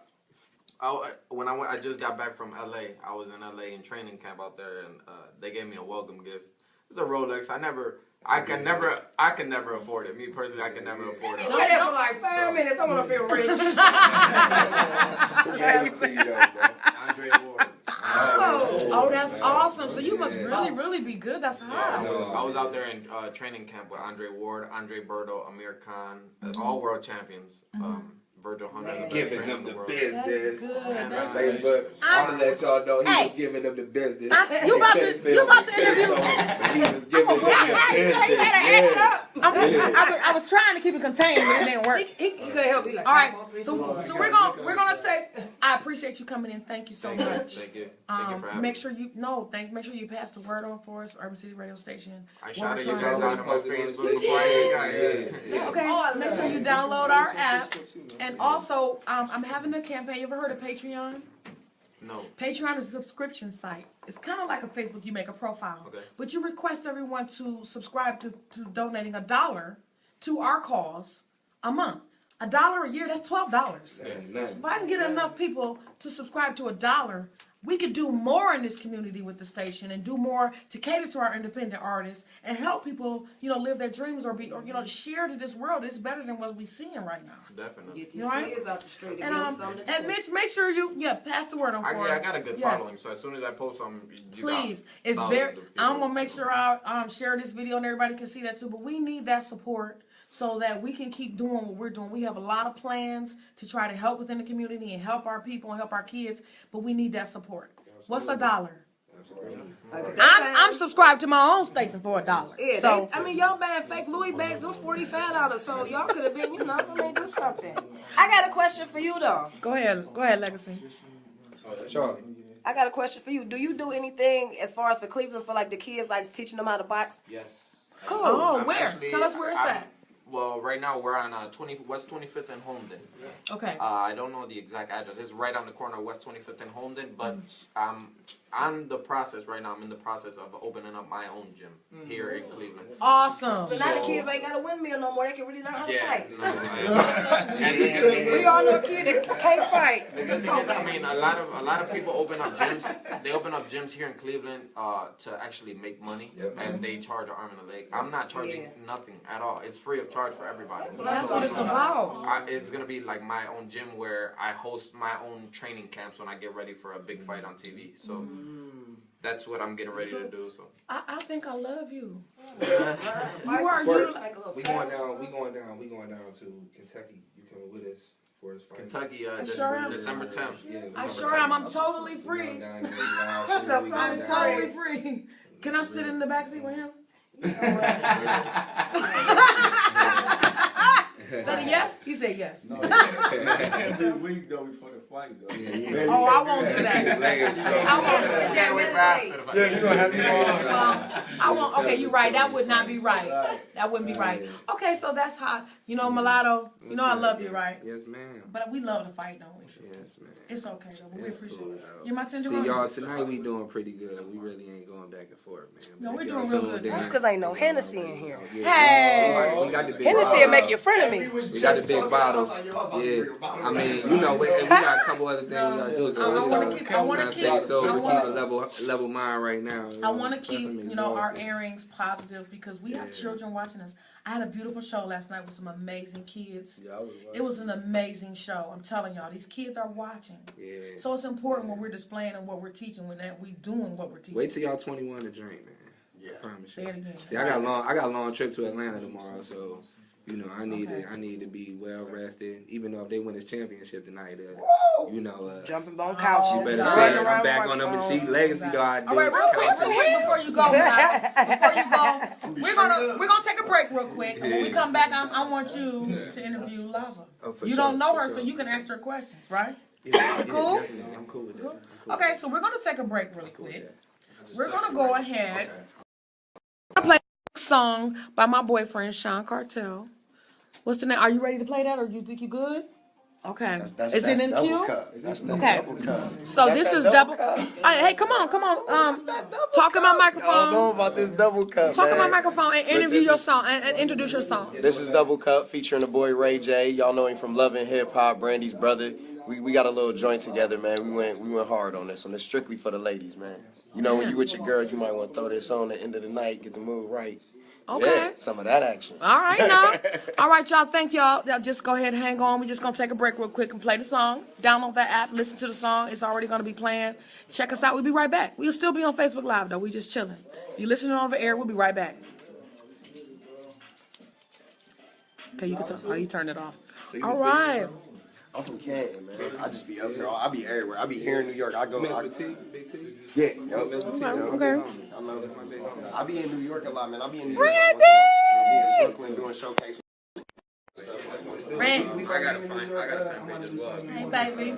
just got back from LA. I was in LA in training camp out there, and they gave me a welcome gift. It's a Rolex. I can never afford it. Me personally, I can never afford it. I had it for like 5 minutes. I want to feel rich. Give it to you though, man. Andre Ward. oh, that's awesome. So you must really, really be good. That's hard. I was out there in training camp with Andre Ward, Andre Berto, Amir Khan, all world champions. Virgil Hunter, the best Giving trainer them in the the world. business. And, But I'm gonna let y'all know he was giving them the business. You about to interview? He was giving them the business. I was trying to keep it contained, but it didn't work. He could help me. Like, All right, so we're gonna take. I appreciate you coming in. Thank you so much. Thank you. Thank you for having Make me. sure make sure you pass the word on for us, Urban City Radio Station. I shouted you guys out on my Facebook before I got here. Okay, make sure you download our app. And also, I'm having a campaign. You ever heard of Patreon? No. Patreon is a subscription site. It's kind of like a Facebook. You make a profile. Okay. But you request everyone to subscribe to donating $1 to our cause a month. $1 a year, that's $12. So if I can get enough people to subscribe to $1, we could do more in this community with the station and do more to cater to our independent artists and help people, live their dreams or share to this world. It's better than what we're seeing right now. Definitely. Get these kids out the street And Mitch, make sure you pass the word on for I got a good following, so as soon as I post something, please. I'm gonna make sure I share this video and everybody can see that too. But we need that support so that we can keep doing what we're doing. We have a lot of plans to try to help within the community and help our people and help our kids, but we need that support. What's $1? I'm subscribed to my own station for $1. Yeah, So I mean, y'all buying fake Louis bags, them $45. So y'all could have been, do something. I got a question for you though. go ahead, Legacy. Charlie. I got a question for you. Do you do anything as far as for Cleveland for like the kids, like teaching them how to box? Yes. Cool. Oh, I'm where? actually- Tell us where it's at. Well, right now we're on West 25th and Holmden. Okay. I don't know the exact address. It's right on the corner of West 25th and Holmden, but I'm the process right now. I'm in the process of opening up my own gym here in Cleveland. Awesome. So now the kids ain't got a windmill no more. They can really learn how to fight. No, and We all know a kid that can't fight. the good thing is, I mean, a lot of people open up gyms. They open up gyms here in Cleveland to actually make money, and they charge an arm and a leg. I'm not charging nothing at all. It's free of charge for everybody. That's what it's about. It's gonna be like my own gym where I host my own training camps when I get ready for a big fight on TV. So that's what I'm getting ready to do. So I think I love you. Squirt. You We going down to Kentucky. You coming with us for his fight? Kentucky, sure am. December 10th. Yeah, I December sure am. 10th. I'm totally free. We going down there, we I'm going down totally free. Can I sit in the backseat with him? Is that a yes? He said yes. No, every week though before the fight though. Oh, I won't do that. I won't do that. Can't wait for after the fight. Yeah, you gonna have you on. I won't. Okay, you're right. That would not be right. That wouldn't be right. Okay, so that's how, Mulatto, I love you, right? Yes, ma'am. But we love to fight, don't we? Yes, man. It's okay, though. But we It's appreciate cool, it. though. You're my See, tenderoni. y'all, tonight we doing pretty good. We really ain't going back and forth, man. No, But we're if doing y'all real tuned good. in, That's because ain't no Hennessy in here. Hey. We got the big Hennessy will bottle. make you a friend of me. We got the big bottle. Yeah. I mean, we got a couple other things we gotta do. So I want to keep. I want to keep. So I we keep want a level mind right now. I want to Plus keep, I'm our exhausted. airings positive because we have children watching us. I had a beautiful show last night with some amazing kids. Yeah, I was It was an amazing show. I'm telling y'all, these kids are watching. Yeah. So it's important what we're displaying and what we're teaching when we doing what we're teaching. Wait till y'all 21 to drink, man. Yeah. I promise Say you. it again. See, I got a long trip to Atlanta tomorrow, so I need to be well rested. Even though if they win this championship tonight, Jumping on couches. she better say I'm back on them. She legacy though. I All right, real quick before you go, we're gonna take a break real quick. And when we come back, I want you to interview Lava. Oh, for You sure, don't know for her, sure. so you can ask her questions, right? Yeah, Cool? definitely. I'm cool with that. Cool. I'm cool Okay, with so we're gonna take a break really that. Cool with quick. that. We're gonna go ahead. I play a song by my boyfriend Sean Cartel. What's the name? Are you ready to play that, or you think you good? Okay. That's Is it in double queue? cup. That's the Okay. double cup. So That's this that is double. cup? Hey, come on. Talk in my I don't know microphone. about this double cup, Talk in my man. microphone and Look, interview this your is- song and introduce your song. This is Double Cup featuring the boy Ray J. Y'all know him from Love and Hip Hop, Brandy's brother. We got a little joint together, man. We went hard on this, and it's strictly for the ladies, man. When you with your girls, you might want to throw this on at the end of the night, get the mood right. Okay. Yeah, some of that action. All right, now. All right, y'all. Thank y'all. Now just go ahead and hang on. We're just going to take a break real quick and play the song. Download that app. Listen to the song. It's already going to be playing. Check us out. We'll be right back. We'll still be on Facebook Live, though. We just chilling. If you're listening over air, we'll be right back. Okay, you can turn. Oh, you turned it off. All right. I'm from Canton, man. I just be up here. I be everywhere. I be here in New York. I go. Miss T, Big T. Yeah. Okay. I love it. I be in New York a lot, man. I be in New York. Randy! I be in Brooklyn doing showcases. Randy. I gotta find page as well. Hey, baby.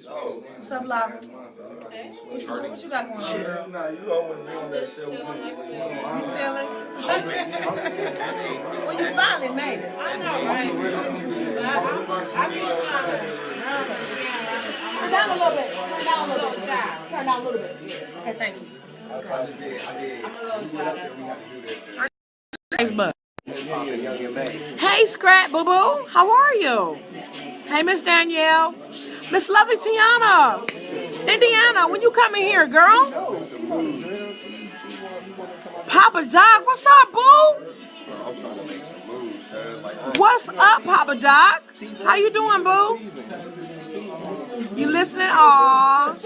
What's up, Lava? What you got going on, girl? Nah, you always doing that shit with me. You chilling? Well, you finally made it. I know, right? I feel kind of Turn down a little bit. Turn down a little bit. Turn down a little bit. Yeah. Okay, thank you. I did. I'm a little shy. Facebook. Popping Young and May. Hey, Scrap Boo Boo. How are you? Hey, Miss Danielle. Miss Lovely Tiana. Indiana, when you coming here, girl? Papa Doc, what's up, boo? I'm trying to make some moves, cuz. Like, What's up, Papa Doc? How you doing, boo? You listening? Aw.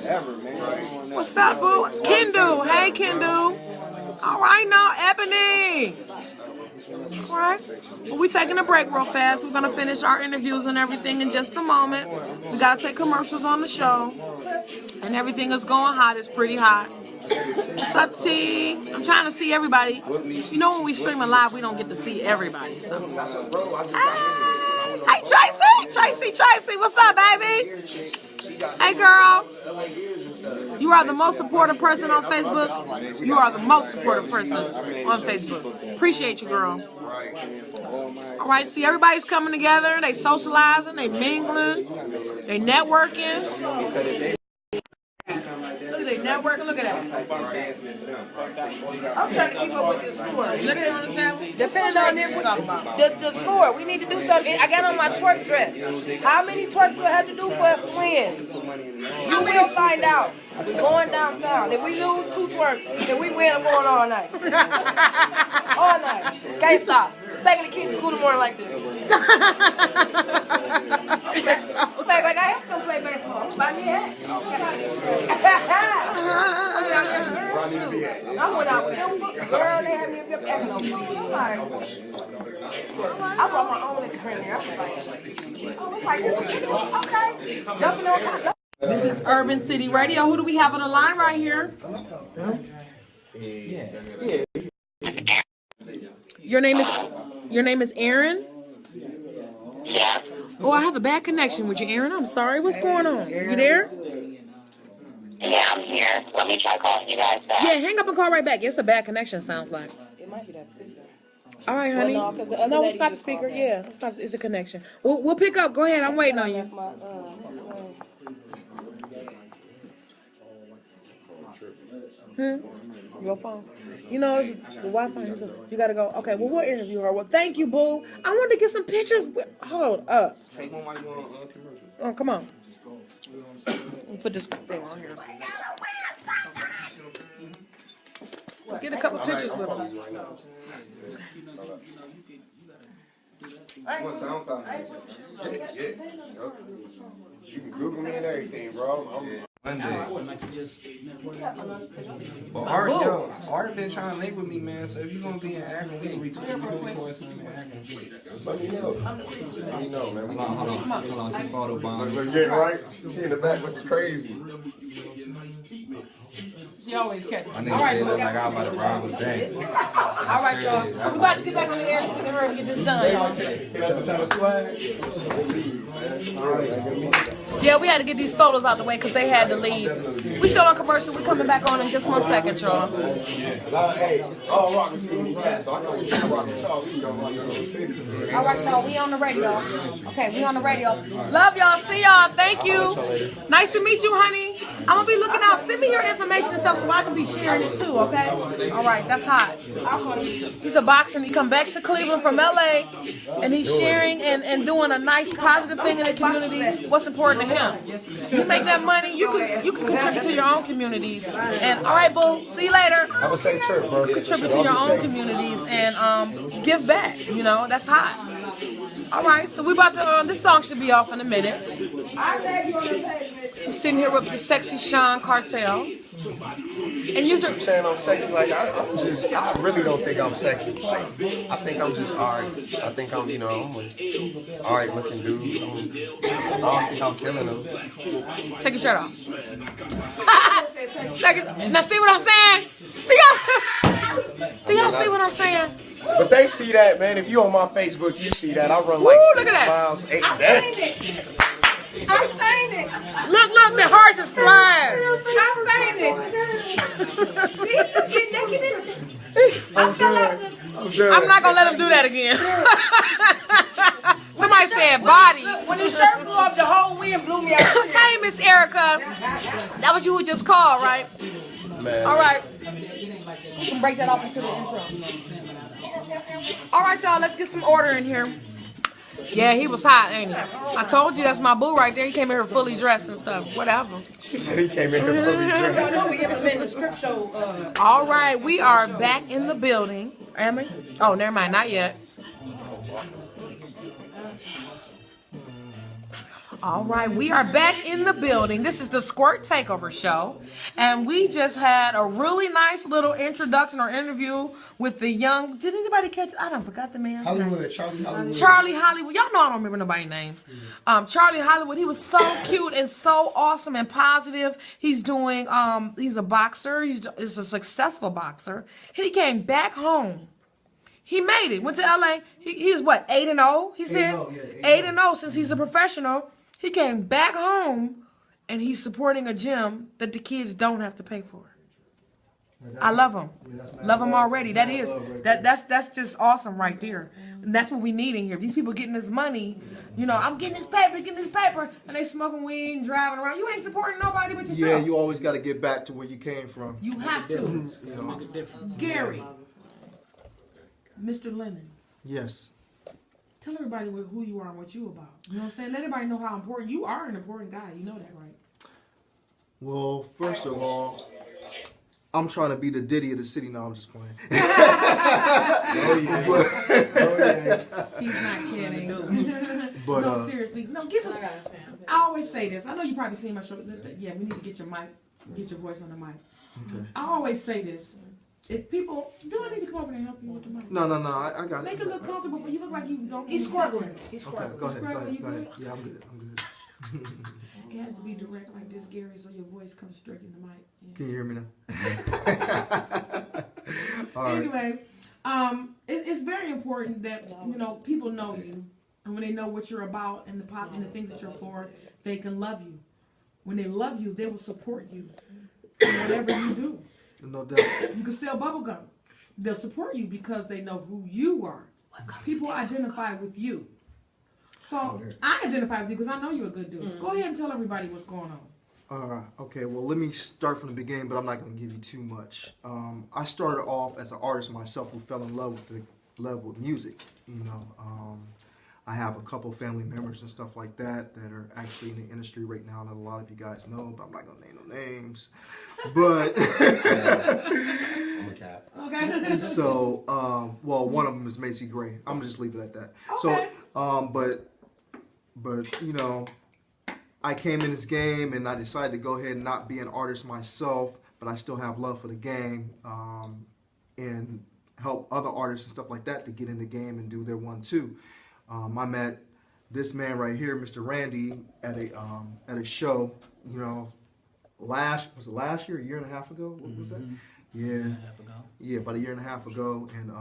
ever, man. What's up, boo? Kendu. Hey, Kendu. All right, now, Ebony. All right. Well, we taking a break real fast. We're gonna finish our interviews and everything in just a moment. We gotta take commercials on the show, and everything is going hot. It's pretty hot. What's up, T? I'm trying to see everybody. You know, when we streaming live, we don't get to see everybody. So, hey, Tracy, what's up, baby? Hey, girl. You are the most supportive person on Facebook. You are the most supportive person on Facebook. Appreciate you, girl. All right, see, everybody's coming together. They socializing, they mingling, they networking. Look at that networking. Look at that. I'm trying to keep up with this score. Look at on the Depending on the score, we need to do something. I got on my twerk dress. How many twerks do I have to do for us to win? You will find out. We're going downtown. If we lose 2 twerks, then we win. I'm going all night. All night. Can't stop. Taking the kids to school in the morning like this. Like I have to come play baseball. Buy me a hat. I went out with them. Girl, they had me up there acting no fool. I'm like, I brought my own liquor in there. I was like, this is okay. Jumping on top. This is Urban City Radio. Who do we have on the line right here? Your name is Aaron? Yeah. Oh, I have a bad connection with you, Aaron. I'm sorry. What's going on? You there? Yeah, I'm here. Let me try calling you guys back. Yeah, hang up and call right back. It's a bad connection, sounds like. It might be that speaker. All right, honey. Well, no, 'cause the other No, it's lady not the just speaker. called. Yeah, it's a connection. We'll pick up. Go ahead. I'm waiting on you. Your phone. You know, it's the Wi-Fi. You gotta go. Okay, well, we'll interview her. Well, thank you, boo. I wanted to get some pictures. Hold up. Oh, come on. We'll put this thing on here. Get a couple pictures with them. You can Google me and everything, bro. But Art been trying to link with me, man. So if you're gonna be in Akron, we can record something in Akron. Let me know, man. Hold on, some photo bomb. Look, getting right. She in the back looking crazy. She always catches. I nigga said look like I'm about to rob a bank. All right, y'all. We about to get back on the air so we can hurry and get this done. Yeah, we had to get these photos out the way because they had to leave. We still on commercial. We coming back on in just 1 second, y'all. Hey, all rock between these cats, so I know we can rock with y'all. We can go rock the city. All right, y'all. We on the radio. Okay, we on the radio. Love y'all. See y'all. Thank you. Nice to meet you, honey. I'm gonna be looking out. Send me your information and stuff so I can be sharing it too. Okay. All right. That's hot. He's a boxer. And he come back to Cleveland from LA, and he's sharing and doing a nice positive thing in the community. What's important to him? You make that money. You can contribute to your own communities. And all right, boo. See you later. I would say trip, bro. Contribute to your own communities and give back. You know, that's hot. All right, so we about to. This song should be off in a minute. I'm sitting here with the sexy Sean Cartel. And you keep saying I'm sexy. Like I really don't think I'm sexy. Like I think I'm just alright. I think I'm, I'm a alright looking dude. I don't think I'm killing them. Take your shirt off. Now see what I'm saying? Do y'all see what I'm saying? But they see that, man. If you on my Facebook, you see that. I run like 6 miles, 8 days. I'm fainting. Look, the horse is flying. I'm fainting. He's just getting naked. I'm not gonna let him do that again. Somebody said body. When his shirt flew up, the whole wind blew me out. Hey, Miss Erica. That was you who just called, right? Man. All right. We can break that off into the intro. All right, y'all. Let's get some order in here. Yeah, he was hot, ain't he? I told you that's my boo right there. He came in here fully dressed and stuff. Whatever. She said he came in here fully dressed. We implementing the script show. All right, we are back in the building. Am I? Oh, never mind, not yet. All right, we are back in the building. This is the Squirt Takeover show, and we just had a really nice little introduction or interview with the young. Did anybody catch? I don't forgot the man's name. Charlie Hollywood. Y'all know I don't remember nobody's names. Charlie Hollywood. He was so cute and so awesome and positive. He's doing. He's a boxer. He's a successful boxer. He came back home. He made it. Went to LA. He's what, 8-0? He said 8-0 since he's a professional. He came back home, and he's supporting a gym that the kids don't have to pay for. I love him. Love him already. That's just awesome right there. And that's what we need in here. These people getting this money. You know, I'm getting this paper, and they smoking weed and driving around. You ain't supporting nobody but yourself. Yeah, you always got to get back to where you came from. You have to. Make a difference. Gary, Mr. Lennon. Yes. Tell everybody who you are and what you about. You know what I'm saying? Let everybody know how important you are. An important guy. You know that, right? Well, first of all, I'm trying to be the Diddy of the city. No, I'm just playing. He's not kidding. But, no, seriously. No, give us. I always say this. I know you probably seen my show. Yeah, we need to get your mic, get your voice on the mic. Okay. I always say this. If people, do I need to come over and help you with the mic? No, I got it. Make it look comfortable, but you look like you don't. He's struggling. He's struggling. Okay, go ahead. Yeah, I'm good. It has to be direct like this, Gary, so your voice comes straight in the mic. Yeah. Can you hear me now? Anyway, it's very important that people know you, and when they know what you're about and the things that you're for, they can love you. When they love you, they will support you in whatever you do. No doubt. You can sell bubblegum. They'll support you because they know who you are. People identify with you. So I identify with you because I know you're a good dude. Go ahead and tell everybody what's going on. Okay, well, let me start from the beginning, but I'm not going to give you too much. I started off as an artist myself who fell in love with music. I have a couple family members and stuff like that are actually in the industry right now that a lot of you guys know, but I'm not going to name no names. But I'm a cat. Okay. So, well, one of them is Macy Gray. I'm gonna just leave it at that. Okay. So, but I came in this game and I decided to go ahead and not be an artist myself, but I still have love for the game, and help other artists and stuff like that to get in the game and do their one too. I met this man right here, Mr. Randy, at a show. Last year, a year and a half ago? What was that? Yeah, about a year and a half ago, and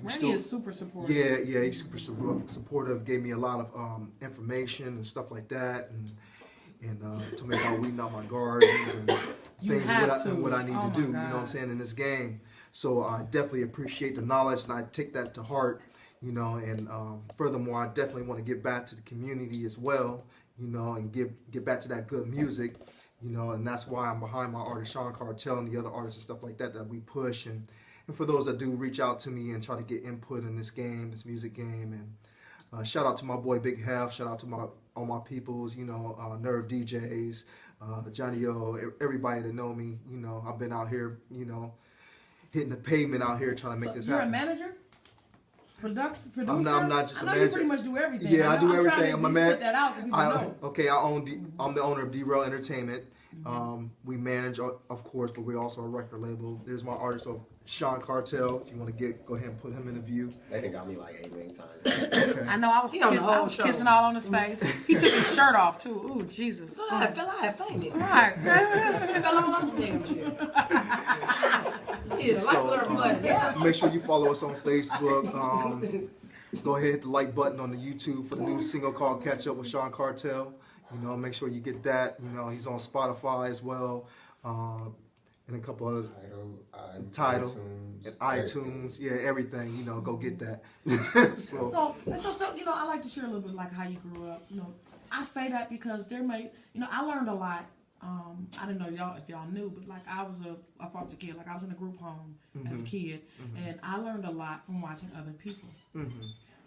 Randy is super supportive. Yeah, he's super supportive. Gave me a lot of information and stuff like that, and told me about weeding out my gardens and what I need to do. You know what I'm saying, in this game. So I definitely appreciate the knowledge, and I take that to heart. And furthermore, I definitely want to give back to the community as well. And get back to that good music. And that's why I'm behind my artist Sean Cartel and the other artists and stuff like that we push. And for those that do reach out to me and try to get input in this game, this music game. And shout out to my boy Big Hef. Shout out to all my peoples, Nerve DJs, Johnny O, everybody that know me. I've been out here, hitting the pavement out here trying to make this happen. You're a manager? Producer? I'm not just a manager. You pretty much do everything. Yeah, I do everything. I'm a man. That out so people know. Okay, I'm the owner of D-Rail Entertainment. We manage, of course, but we're also a record label. There's my artist of Sean Cartel. If you want to go ahead and put him in the view. They done got me like 8 million times. Okay. I know. I was kissing all on his face. He took his shirt off too. Ooh, Jesus. I fell out. I fainted. Right. I fell out on the damn shit. Make sure you follow us on Facebook. Go ahead, hit the like button on the YouTube for the new single called Catch Up with Sean Cartel. Make sure you get that. He's on Spotify as well, and a couple other Tidal, iTunes, yeah, everything. Go get that. So I like to share a little bit like how you grew up. I say that because I learned a lot. I didn't know if y'all knew, but like I was a foster kid. Like I was in a group home as a kid, and I learned a lot from watching other people.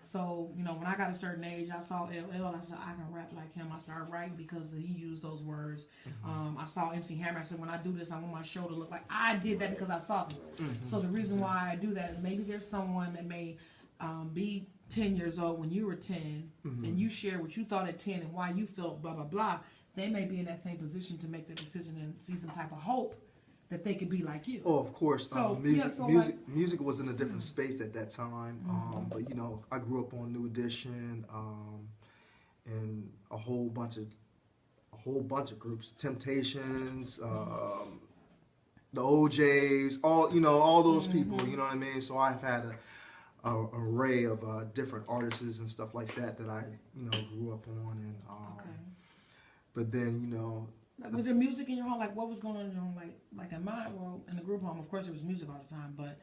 So when I got a certain age, I saw LL. I said I can rap like him. I started writing because he used those words. I saw MC Hammer. I said when I do this, I want my show to look like I did that because I saw him. So the reason why I do that, maybe there's someone that may be 10 years old when you were 10, and you share what you thought at 10 and why you felt blah, blah, blah, they may be in that same position to make the decision and see some type of hope that they could be like you. Oh, of course. So, music was in a different space at that time. But you know, I grew up on New Edition, and a whole bunch of groups, Temptations, the OJs, all those people. You know what I mean? So I've had a array of different artists and stuff like that I grew up on, and but then was there music in your home? Like, what was going on in your home? Like in my world, in the group home, of course, there was music all the time. But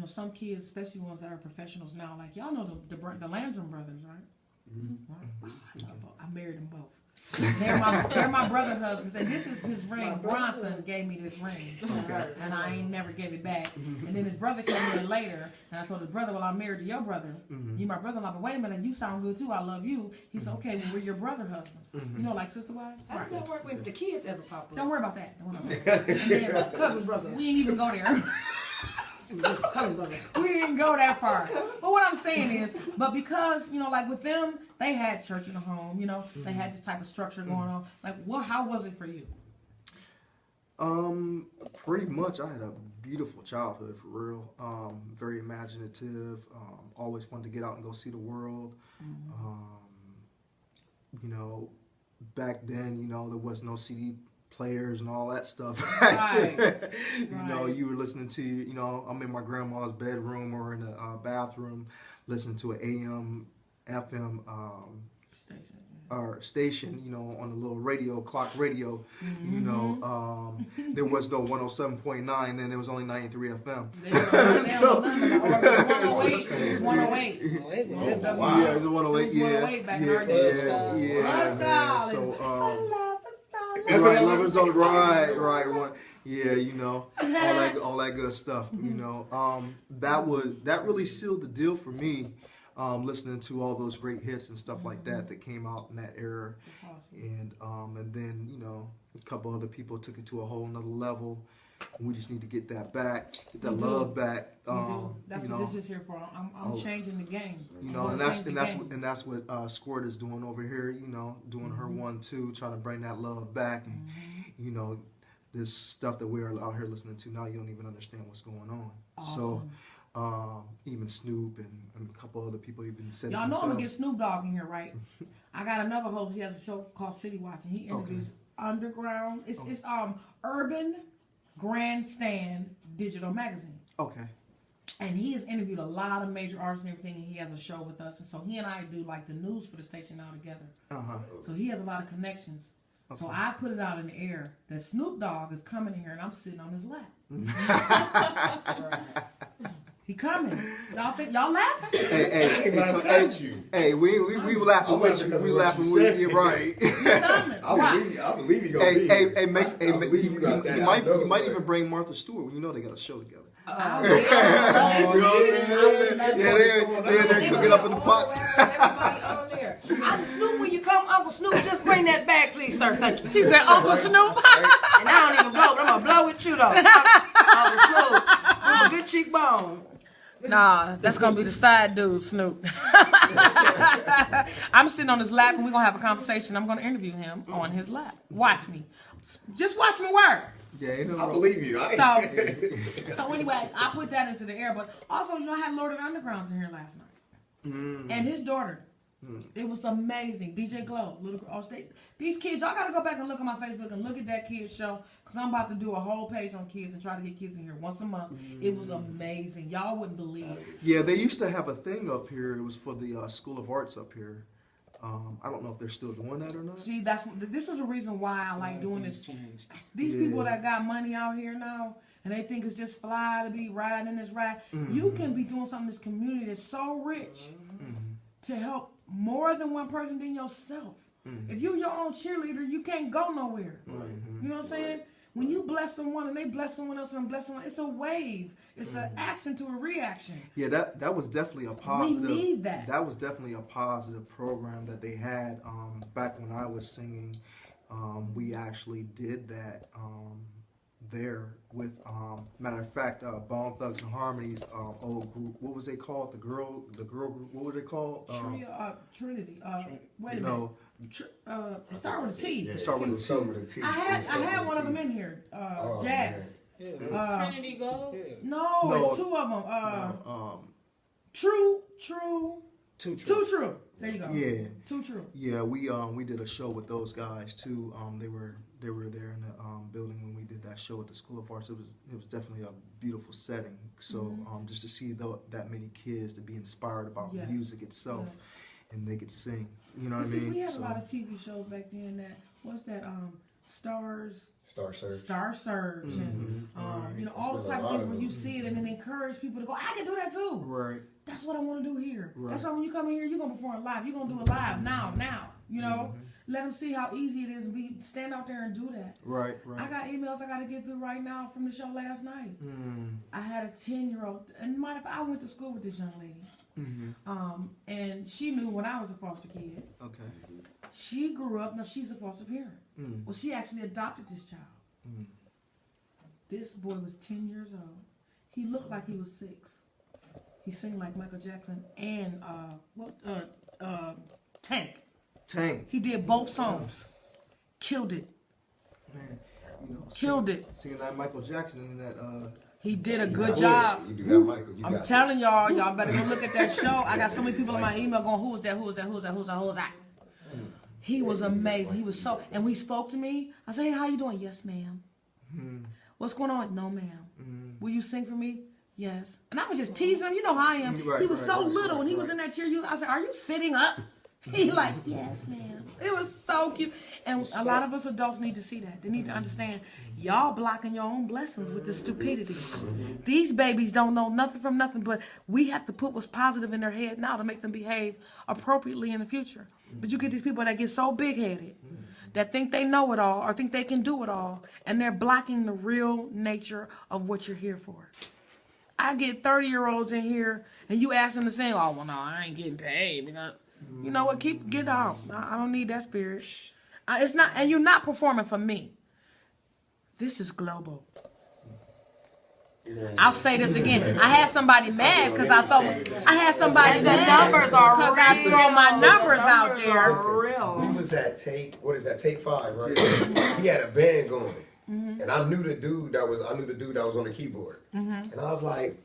some kids, especially ones that are professionals now, like y'all know the Lansing brothers, right? Right? I married them both. They're my brother husbands, and this is his ring. Bronson gave me this ring, and I ain't never gave it back. And then his brother came in later, and I told his brother, "Well, I'm married to your brother. You my brother-in-law, but wait a minute, you sound good too. I love you." He said, "Okay, well, we're your brother husbands. You know, like sister wives." How does that work when the kids ever pop up? Don't worry about that. And then, Cousin brothers. we ain't even go there. We didn't go that far. But what I'm saying is, but because, like with them, they had church in the home, they had this type of structure going on. Like, how was it for you? Pretty much, I had a beautiful childhood, for real. Very imaginative. Always wanted to get out and go see the world. Back then, there was no CD players and all that stuff. Right. You were listening to, I'm in my grandma's bedroom or in the bathroom listening to an AM, FM station, on the little radio, clock radio, there was no 107.9, and there was only 93 FM. So, 108. It was 108. It was 108, yeah. 108 back in our day. Yeah. So, right, lovers on right. Yeah, all that good stuff. That really sealed the deal for me. Listening to all those great hits and stuff like that came out in that era, and then a couple other people took it to a whole nother level. We just need to get that back, get that love back. That's what this is here for. I'm changing the game. And that's what Squirt is doing over here. Doing her 1-2, trying to bring that love back. And this stuff that we're out here listening to now, you don't even understand what's going on. Awesome. So even Snoop and a couple other people even said y'all know I'm gonna get Snoop Dogg in here, right? I got another host. He has a show called City Watch, and he interviews underground. It's Urban Grandstand Digital Magazine. Okay. And he has interviewed a lot of major artists and everything, and he has a show with us. And so he and I do like the news for the station now together. So he has a lot of connections. Okay. So I put it out in the air that Snoop Dogg is coming here, and I'm sitting on his lap. He coming. Y'all laughing? Hey, we were laughing with you. We laughing with you, right? He coming. I believe he gonna be here. You might even bring Martha Stewart. You know they got a show together. They're cooking up in the pots. Everybody on there. Snoop, when you come, Uncle Snoop, just bring that bag, please, sir. Thank you. She said, Uncle Snoop. And I don't even blow, but I'm gonna blow with you though. Uncle Snoop, with a good cheekbone. Nah, that's gonna be the side dude, Snoop. I'm sitting on his lap, and we're gonna have a conversation. I'm gonna interview him on his lap. Watch me. Just watch me work. Yeah, I believe you. So anyway, I put that into the air. But also, I had Lord of the Undergrounds in here last night, and his daughter. It was amazing. DJ Glow, these kids, y'all gotta go back and look at my Facebook and look at that kids show, because I'm about to do a whole page on kids and try to get kids in here once a month. It was amazing. Y'all wouldn't believe it. Yeah, they used to have a thing up here. It was for the School of Arts up here. I don't know if they're still doing that or not. See, this is a reason why I like doing this. These people that got money out here now, and they think it's just fly to be riding in this ride. You can be doing something in this community that's so rich to help more than one person than yourself. If you're your own cheerleader, you can't go nowhere. You know what I'm saying? When you bless someone and they bless someone else and bless someone, it's a wave. It's an action to a reaction. Yeah, that was definitely a positive. We need that. That was definitely a positive program that they had back when I was singing. We actually did that there with, matter of fact, Bone Thugs and Harmony's old group. What was they called? The girl group. What were they called? Trinity. Wait a No. minute. It started with a T. It started with a T. I had one of them in here. Jazz. Trinity Gold? No, it's two of them. Too True. There you go. Yeah. Too True. Yeah, we did a show with those guys too. They were there in the building when we did that show at the School of Arts. It was definitely a beautiful setting. So just to see that many kids to be inspired about music itself, and they could sing. You know what I mean? We had a lot of TV shows back then. What's that? Star Surge, and all the type of things where you see it and then encourage people to go, I can do that too. Right. That's what I want to do here. Right. That's why when you come in here, you're gonna perform live. You're gonna do it live now. You know, let them see how easy it is to stand out there and do that. Right. I got emails I got to get through right now from the show last night. I had a 10-year-old, and I went to school with this young lady, and she knew when I was a foster kid. Okay. She grew up. Now she's a foster parent. Well, she actually adopted this child. This boy was 10 years old. He looked like he was 6. He sang like Michael Jackson and Tank. He did both songs. Killed it. Man, Killed it. Singing that Michael Jackson and that. He did a good job. You do that, Michael. I'm telling y'all better go look at that show. I got so many people in my email going, who is that? He was amazing. He was so, and he spoke to me. I said, hey, how you doing? Yes, ma'am. What's going on? No, ma'am. Will you sing for me? Yes. And I was just teasing him. You know how I am. He was so little, and he was in that chair. I said, are you sitting up? He like, yes, ma'am. It was so cute. And a lot of us adults need to see that. They need to understand, y'all blocking your own blessings with this stupidity. These babies don't know nothing from nothing, but we have to put what's positive in their head now to make them behave appropriately in the future. But you get these people that get so big-headed, that think they know it all or think they can do it all, and they're blocking the real nature of what you're here for. I get 30-year-olds in here, and you ask them to sing, oh, well, no, I ain't getting paid. You know what? Get out. I don't need that spirit. It's not, and you're not performing for me. This is global. I'll say this again. I had somebody mad because I thought the numbers are because I throw my numbers out there. He was at Take 5, right? He had a band going, and I knew the dude that was on the keyboard, and I was like,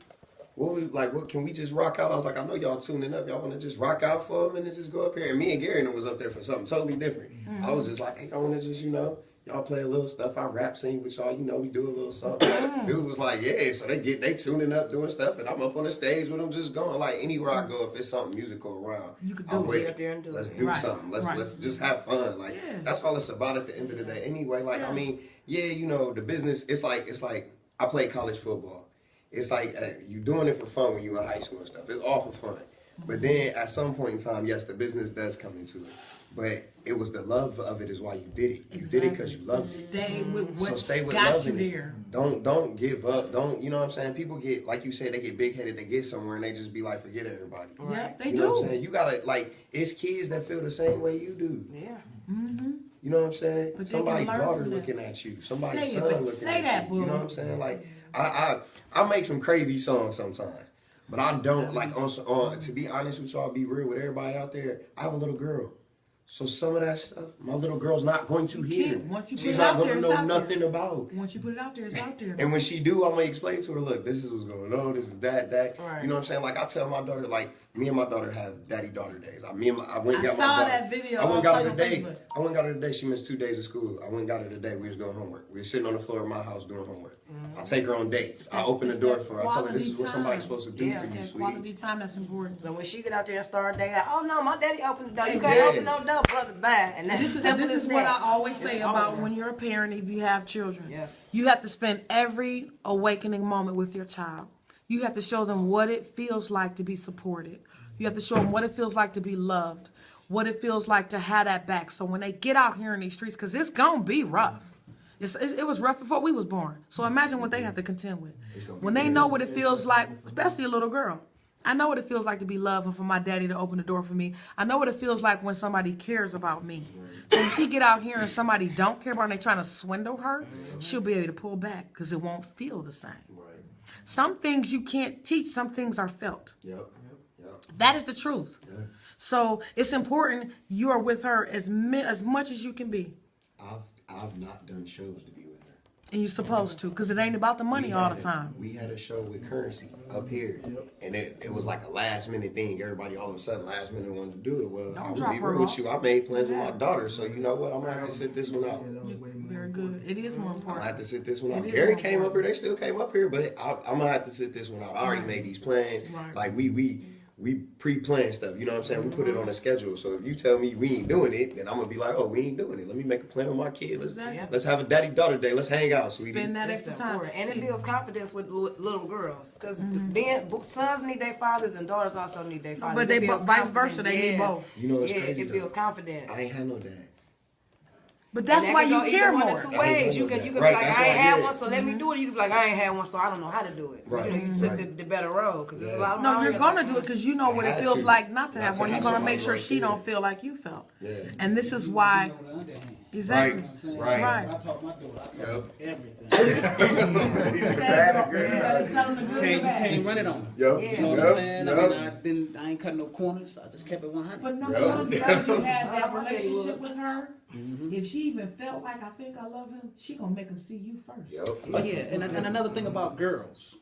what can we just rock out? I was like, I know y'all tuning up. Y'all want to just rock out for a minute, just go up here. And me and Gary was up there for something totally different. I was just like, hey, I want to just, y'all play a little stuff. I rap, sing with y'all. We do a little something. Dude was like, yeah. So they tuning up, doing stuff, and I'm up on the stage with them, just going. Like anywhere I go, if it's something musical around, I'm with it. Let's do something. Let's just have fun. Like that's all it's about at the end of the day. Anyway, like I mean, the business. It's like I played college football. It's like you doing it for fun when you in high school and stuff. It's all for fun. But then at some point in time, yes, the business does come into it. But it was the love of it is why you did it. You did it because you loved it. Stay with what stay with got loving you there. It. Don't give up. Don't, you know what I'm saying? People get, like you said, they get big-headed. They get somewhere and they just be like, forget everybody. Yeah, they do. You know what I'm saying? You gotta, it's kids that feel the same way you do. Yeah. You know what I'm saying? But somebody's daughter looking at you. Somebody's son looking at you. Boo. You know what I'm saying? Like, I make some crazy songs sometimes. But I don't, to be honest with y'all, be real with everybody out there, I have a little girl. So some of that stuff, my little girl's not going to hear. She's not going to know nothing about. Once you put it out there, it's out there. And when she do, I'm going to explain to her, look, this is what's going on, this is that. Right. You know what I'm saying? Like, I tell my daughter, me and my daughter have daddy-daughter days. I went and got my daughter. I saw that video. I went and got her today. She missed 2 days of school. I went and got her today. We was doing homework. We were sitting on the floor of my house doing homework. I take her on dates. I open the door for her. I tell her this is what somebody's supposed to do for you, sweetie. Quality time, that's important. So when she get out there and start dating, oh no, my daddy opened the door. You can't open no door, brother. Bye. And this is what I always say about when you're a parent, if you have children. Yeah. You have to spend every awakening moment with your child. You have to show them what it feels like to be supported. You have to show them what it feels like to be loved, what it feels like to have that back. So when they get out here in these streets, because it's going to be rough. It was rough before we was born. So imagine what they have to contend with. When they know what it feels like, especially a little girl, I know what it feels like to be loved and for my daddy to open the door for me. I know what it feels like when somebody cares about me. When she get out here and somebody don't care about her and they trying to swindle her, she'll be able to pull back because it won't feel the same. Some things you can't teach, some things are felt. That is the truth. So it's important you are with her as much as you can be. I've not done shows to be with her. And you're supposed to, because it ain't about the money all the time. We had a show with Currency up here, and it was like a last minute thing. Everybody all of a sudden last minute wanted to do it. Well, I'm gonna be real with you. I made plans with my daughter, so you know what? I'm gonna have to sit this one out. Very good. It is more important. I'm gonna have to sit this one out. Gary came up here. They still came up here, but I'm gonna have to sit this one out. I already made these plans. Like we pre-plan stuff, you know what I'm saying? We put it on a schedule. So if you tell me we ain't doing it, then I'm gonna be like, oh, we ain't doing it. Let me make a plan with my kid. Let's have a daddy-daughter day. Let's hang out, sweetie. Spend that extra time. And it builds confidence with little girls. Because sons need their fathers and daughters also need their fathers. But they vice versa, they need both. You know what's crazy? It builds confidence. I ain't had no dad. But that's why you care more. One of two ways. You could be like, I ain't had one, so let me do it. You could be like, I ain't had one, so I don't know how to do it. Right. You took the better road. Because there's a lot of No, you're going to do it because you know what it feels like not to have one. You're going to make sure she don't feel like you felt. And this is why. Exactly. Right. I taught my daughter. I taught her everything. Can't run it on her. You know what I'm saying? I mean, I ain't cut no corners. I just kept it 100. But no, because you had that relationship with her, if she even felt like I think I love him, she gonna make him see you first. Oh yeah, and another thing about girls,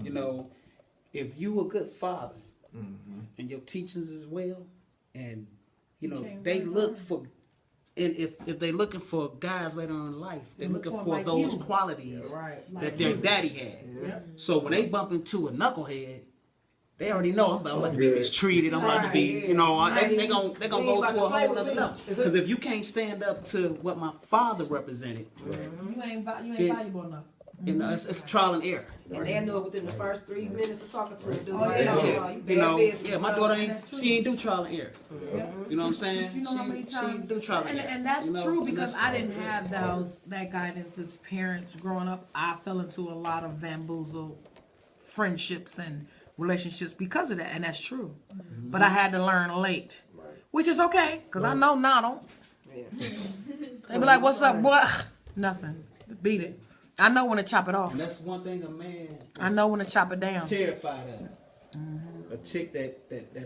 you know, if you a good father and your teachings as well, and you know they look for. And if they're looking for guys later on in life, they're looking for like those qualities that their daddy had. So when they bump into a knucklehead, they already know I'm about to be mistreated. I'm about to be, you know, they gonna go to a whole other level. Because if you can't stand up to what my father represented, you ain't valuable enough. You know, it's trial and error. And they know it within the first 3 minutes of talking to the dude. My daughter she ain't do trial and error. You know what I'm saying? You know how many times, she ain't do trial and error. And that's true because I didn't have that guidance as parents growing up. I fell into a lot of bamboozled friendships and relationships because of that, and that's true. But I had to learn late, which is okay because I know now don't. They be like, "What's up, boy?" Nothing. Beat it. I know when to chop it off. And that's one thing a man. I know when to chop it down. Terrified of. A chick that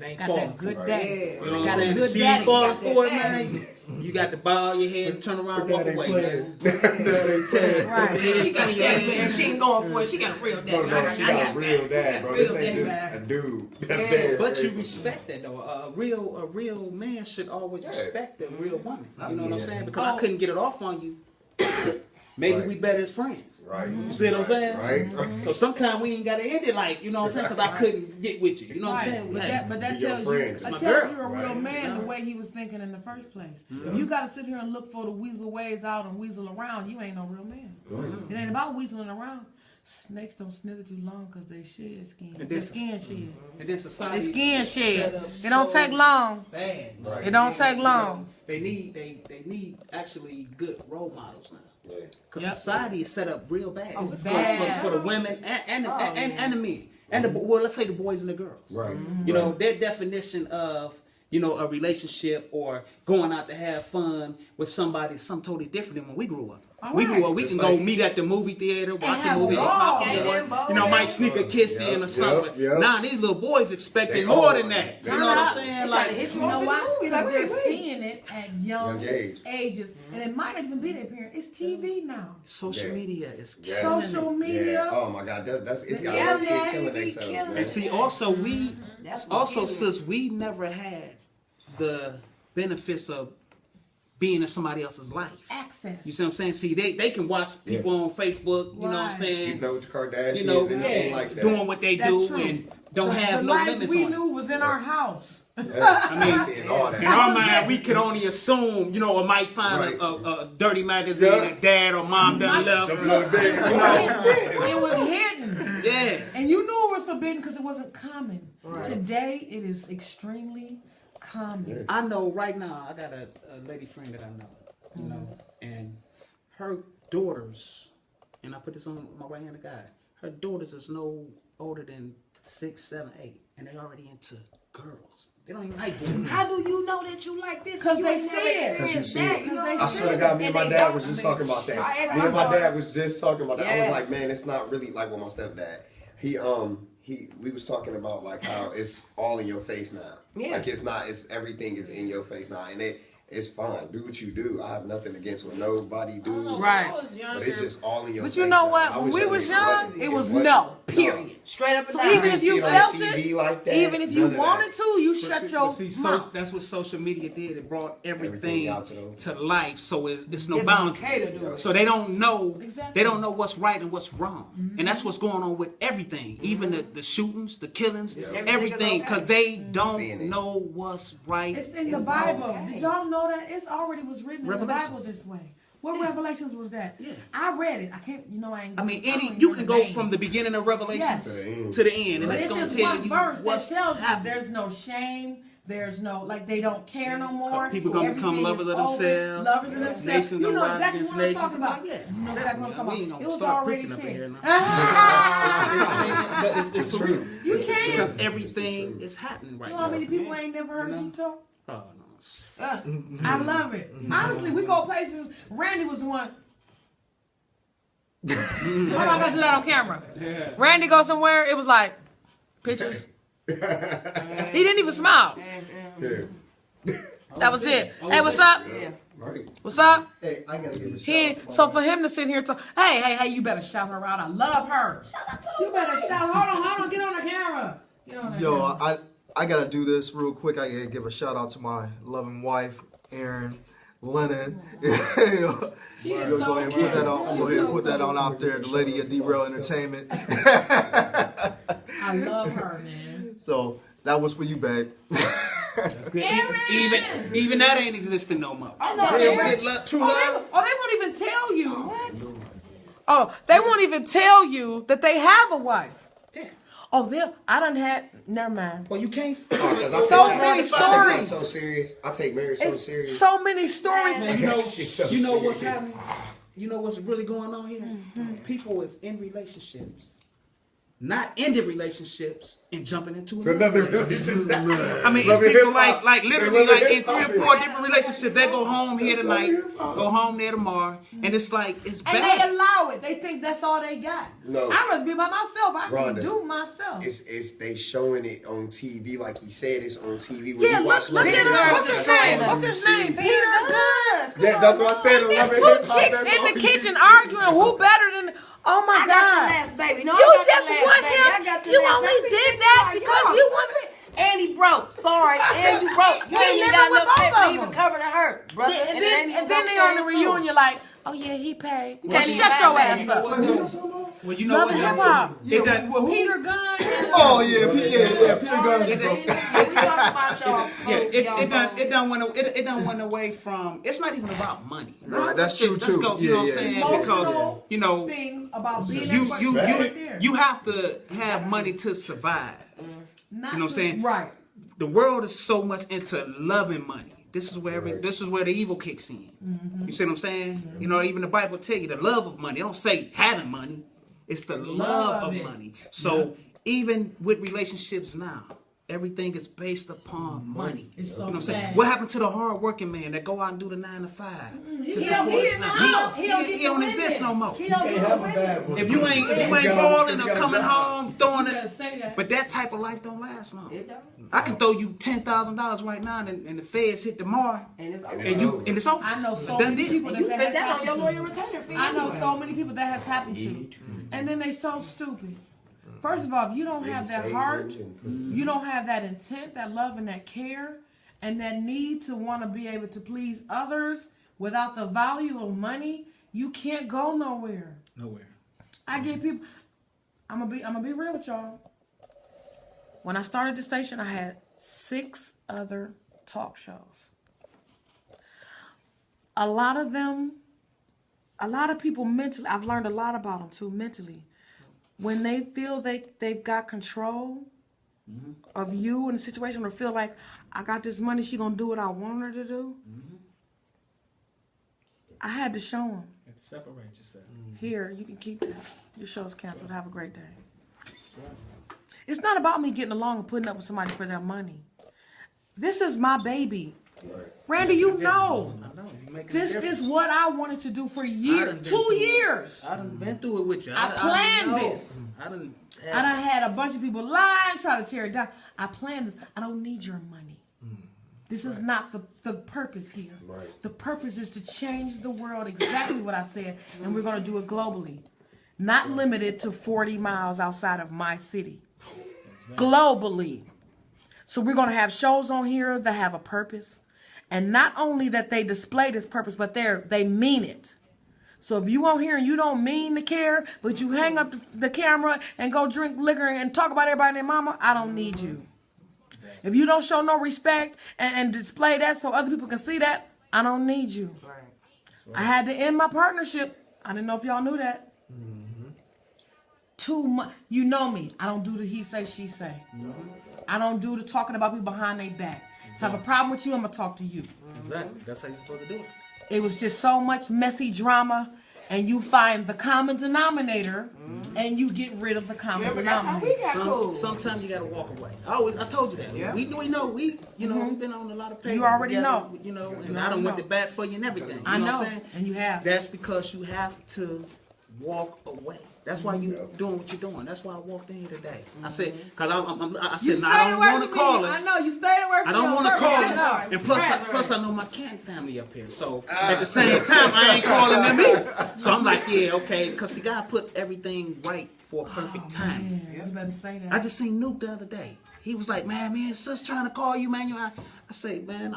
ain't got falling that good for daddy. You know what got I'm saying? a good She daddy. ain't falling for it, man. You got to bow your head and turn around and walk away. Right. She got that, she ain't going for it. She got a real daddy. No, she got a real dad, bro. This ain't just a dude that's there. But you respect that though. A real man should always respect a real woman. You know what I'm saying? Because I couldn't get it off on you. Maybe we better as friends. Right. You see what I'm saying? Right. So sometimes we ain't got to end it like, you know what I'm saying? Because I couldn't get with you. You know what I'm saying? But that tells you a real man the way he was thinking in the first place. If you got to sit here and look for the weasel ways out and weasel around, you ain't no real man. It ain't about weaseling around. Snakes don't slither too long because they shed skin. Their skin shed. And then society. Their skin shed. It don't take long. Bad. It don't take long. They need actually good role models now. Because society is set up real bad, for the women and the men. And let's say the boys and the girls. Right. You know, their definition of, you know, a relationship or going out to have fun with somebody is something totally different than when we grew up. We grew up, we can go meet at the movie theater, watch a movie, you know, might sneak a kiss in or something. Now these little boys expecting more than that. You know what I'm saying? Like, you know why? Because they're seeing it at young ages, and it might not even be their parents. It's TV now. Social media is social media. Yeah. Oh my God, it's got a lot of kids killing themselves. And see, also since we never had the benefits of being in somebody else's life. Access. You see what I'm saying? See, they can watch people on Facebook, you know what I'm saying? Keep up with the Kardashians and anything like that. Doing what they do and don't have no limits on it. The life we knew was in our house. I mean, in our mind, we could only assume, you know, or might find a dirty magazine that dad or mom done left. It was hidden. Yeah. And you knew it was forbidden because it wasn't common. Right. Today, it is extremely common. I know right now, I got a lady friend that I know, you know, and her daughters, and I put this on my right hand guy, her daughters is no older than 6, 7, 8, and they already into girls. They don't even like boys. How do you know that you like this? Because You they ain't see never it. Because you experienced see that. it. You know what I I'm swear to saying? God, me and my And they dad don't- was just talking about that. I asked Me and my my dad daughter. was just talking about that. I Yes. was like, man, it's not really like with my stepdad. We was talking about like how it's all in your face now. Yeah. Like it's everything is in your face now, and it's fine. Do what you do. I have nothing against what nobody do. Right. But it's just all in your face. But you know now. what? I When we was young, it was wasn't. no. Period. Straight up and So down. even didn't if you see it on felt TV it, like that, even if you none of that. wanted to, you shut your But see, so mouth. that's what social media did. It brought Everything everything out to them. to life, so it's no It's boundaries. okay to do it. So they don't know. Exactly. They don't know what's right and what's wrong, and that's what's going on with everything. Even the shootings, the killings, Everything everything, is because okay. they Seeing don't it. know what's right. It's in the It's Bible. okay. Did y'all know that? It's already was written in the Bible Revelations. this way. What Revelations was that? Yeah. I read it. I can't, I ain't. I mean, don't even you know can the go names. from the beginning of Revelations Yes. to the end, and But it's it's going just to tell one you verse that what's tells you happening. there's no shame. There's no, like, they don't care no more. People gonna become Everything lovers is of open, themselves. Lovers of themselves. Nations You gonna know rise exactly against what I'm nations. talking about. Yeah. You know exactly what I'm We talking ain't about. gonna It was start already preaching up in here said. now. But it's true. true. You can't. Because everything is happening right You now. know how many people ain't never heard you talk? Oh, no. I love it. Honestly, we go places. Randy was the one. Why do I gotta do that on camera? Randy go somewhere, it was like pictures. He didn't even smile. Yeah. That was it. Hey, what's up? Right. What's up? Hey, I gotta give a He shout out. so for him to sit here and talk, hey, you better shout her out. I love her. You better shout. Hold on, get on the camera. Get on the Yo, camera. I gotta do this real quick. I gotta give a shout out to my loving wife, Erin Lennon. She is Go so ahead and cute. put that on. She's Go ahead and so put that cool. on out there. The lady at Derail Entertainment. I love her, man. So that was for you, babe. That's good. Aaron! Even that ain't existing no more. Oh, no, Real Aaron. good love, true Oh, love. they won't even tell you. What? Oh, they won't even tell you that they have a wife. Yeah. Oh, I done had. Never mind. Well, you can't. So many stories. So serious. I take marriage so It's serious. so many stories. Man, So you know what's serious. happening? You know what's really going on here? Mm-hmm. People is in relationships, not ending relationships and jumping into Another another. relationship. I mean, it's people like literally like in 3 or 4 different relationships. They go home here tonight, go home there tomorrow, and it's like it's And they bad. allow it. They think that's all they got. No. I'd rather be by myself. I Rhonda, can do myself. It's they showing it on TV like he said it's on TV. When Yeah, you look watch at Love him. and Hip Hop, What's his that's name? all What's you his see. name? Peter Gunn. Yeah, that's what I said. On Love and Two Hip Hop, chicks that's in all the you kitchen see. arguing who better than. Oh my I got the God. last baby. No, You I got just the last want baby. him. I got the You last only baby. did that Y'all because you want. stupid. And he broke. Sorry. And you broke. You He ain't even living got with enough both paper to of even them. cover the hurt, brother. And it ain't even then they gonna on the carry through. reunion like, oh yeah, he paid. Well, can't even shut your buy ass that. up. Well, you know Love what and Hip happened? Hop. It done, Peter Gunn. Oh yeah, Peter Gunn. We talking about y'all. yeah, y'all it done went away from. It's not even about money. Right, that's true, Let's too. go. You know what I'm Yeah, saying? yeah. Because Emotional you know things about being you have to have money to survive. Not You know what I'm saying? Right. The world is so much into loving money. This is where the evil kicks in. Mm-hmm. You see what I'm saying? You know, even the Bible tell you the love of money. It don't say having money. It's the love of it. money. So even with relationships now, everything is based upon money. It's so You know what I'm saying? sad. What happened to the hard-working man that go out and do the 9 to 5? He to don't- support he his didn't family? know. He don't get He don't the exist no women. more. He don't get the women. If you ain't gotta- balling you or gotta coming job. home throwing You better it, say that. but that type of life don't last long. It don't. I can throw you $10,000 right now, and the feds hit tomorrow, And it's over. and it's over. I know so Done many deal. people And that you that spent has that on your happened lawyer to. retainer fee. I know anyway. so many people that has happened to, and then they so stupid. First of all, if you don't have that heart, you don't have that intent, that love, and that care, and that need to want to be able to please others without the value of money, you can't go nowhere. Nowhere. I get people. I'm gonna be real with y'all. When I started the station, I had 6 other talk shows. A lot of people mentally, I've learned a lot about them too mentally. When they feel they've got control of you in a situation, or feel like I got this money, she gonna do what I want her to do. I had to show them. You have to separate yourself. Here, you can keep that. Your show's canceled. Have a great day. It's not about me getting along and putting up with somebody for their money. This is my baby. Right. Randy, you know. This is what I wanted to do for years. 2 years. I done been through it with you. I planned this. I done had a bunch of people lie and try to tear it down. I planned this. I don't need your money. This is not the purpose here. Right. The purpose is to change the world, exactly what I said, and we're going to do it globally. Not limited to 40 miles outside of my city. Exactly. Globally. So we're going to have shows on here that have a purpose. And not only that they display this purpose, but they mean it. So if you on here and you don't mean to care, but you hang up the camera and go drink liquor and talk about everybody and their mama, I don't need you. If you don't show no respect and display that so other people can see that, I don't need you. Right. I had to end my partnership. I didn't know if y'all knew that. Too much. You know me. I don't do the he say, she say. I don't do the talking about people behind their back. If I have a problem with you, I'm going to talk to you. Exactly. That's how you're supposed to do it. It was just so much messy drama, and you find the common denominator, and you get rid of the common denominator. That's how we got cool. Sometimes you got to walk away. I told you that. Yeah. We know, we've been on a lot of pages. You already together, know. And I done went to bat for you and everything. You I know what I'm saying? And you have. That's because you have to walk away. That's why you doing what you're doing. That's why I walked in here today. I said, because I said, I don't want to call her. I know, you stayed away from I don't want to call her. And plus I know my Canton family up here. So at the same time, I ain't calling them either. So I'm like, yeah, okay. Because God put everything right for a perfect time. You better say that. I just seen Nuke the other day. He was like, man, sis trying to call you, man. I say, man,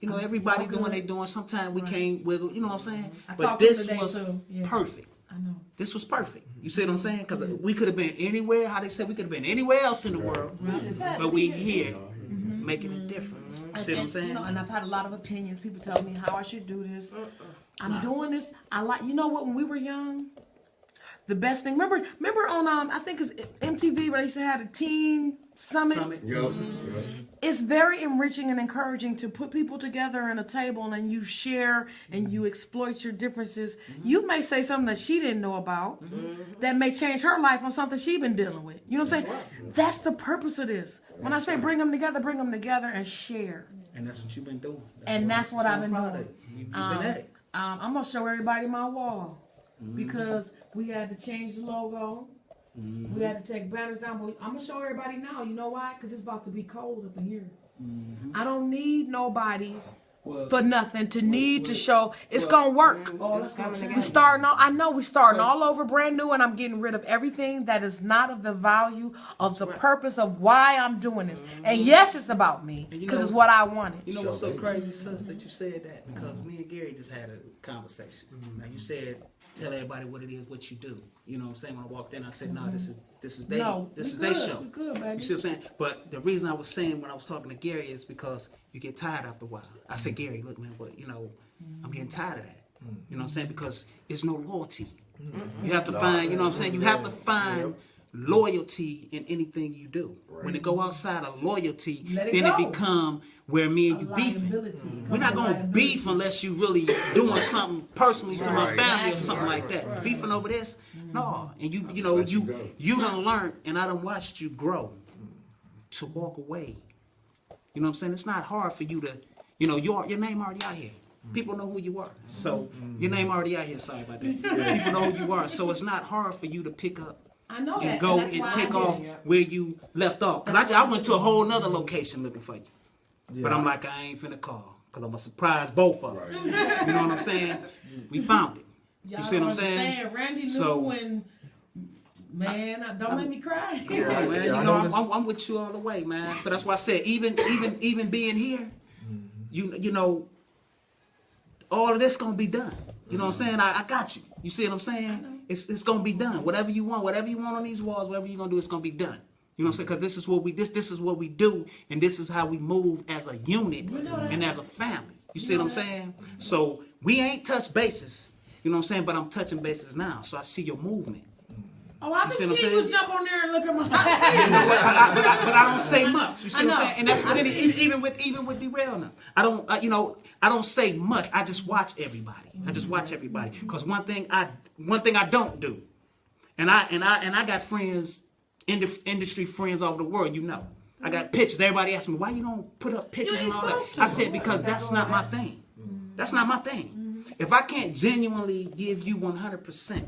everybody doing what they doing. Sometimes we can't wiggle. You know what I'm saying? But this was perfect. I know. This was perfect. You see what I'm saying? Because we could have been anywhere. How they said we could have been anywhere else in the world, but we here making a difference. You see what I'm saying? And I've had a lot of opinions. People tell me how I should do this. I'm doing this. I like. You know what? When we were young, the best thing. Remember on I think it's MTV where they used to have a teen summit. Yep. It's very enriching and encouraging to put people together at a table and you share and you exploit your differences. You may say something that she didn't know about that may change her life on something she's been dealing with. You know what I'm saying? That's the purpose of this. When I say bring them together and share. And that's what you've been doing. That's what I've been doing. You've been at it. I'm going to show everybody my wall because we had to change the logo. We had to take banners down, but I'm going to show everybody now. You know why? Because it's about to be cold up in here. I don't need nobody for nothing to show. It's going to work. We're starting all over brand new, and I'm getting rid of everything that is not of the value of the purpose of why I'm doing this. And yes, it's about me because it's what I wanted. You know what's so crazy, sis, that you said that? Because me and Gary just had a conversation. Now you said, tell everybody what it is, what you do. You know what I'm saying? When I walked in, I said, no, this is their show. Good, baby. You see what I'm saying? But the reason I was saying when I was talking to Gary is because you get tired after a while. I said, Gary, look, man, but I'm getting tired of that. You know what I'm saying? Because there's no loyalty. You have to find, you know what I'm saying? You have to find loyalty in anything you do. When it go outside of loyalty, then it become where me and you beefing. We're not going to beef unless you really doing something personally to my family or something like that. Beefing over this? No. And you done learned, and I done watched you grow to walk away. You know what I'm saying? It's not hard for you to, your name already out here. People know who you are. So your name already out here. Sorry about that. People know who you are. So it's not hard for you to pick up and go and take off where you left off. Because I went to a whole nother location looking for you. Yeah. But I'm like, I ain't finna call. Because I'm going to surprise both of them. You know what I'm saying? We found it. You see what I'm saying? Randy knew when... Man, don't make me cry. Yeah, man. I'm with you all the way, man. So that's why I said, even being here, all of this gonna be done. You know what I'm saying? I got you. You see what I'm saying? It's gonna be done. Whatever you want on these walls, whatever you're gonna do, it's gonna be done. You know what I'm saying? Because this is what we do, and this is how we move as a unit and as a family. You see what I'm saying? So we ain't touched bases. You know what I'm saying? But I'm touching bases now, so I see your movement. Oh, I've been seeing you jump on there and look at my but I don't say much. You see what I'm saying? And that's what even with Derail now. I don't say much. I just watch everybody. Because one thing I don't do, and I got friends industry friends all over the world, you know. I got pictures. Everybody asks me, why you don't put up pictures and all that? I said, because that's not my thing. That's not my thing. If I can't genuinely give you 100%,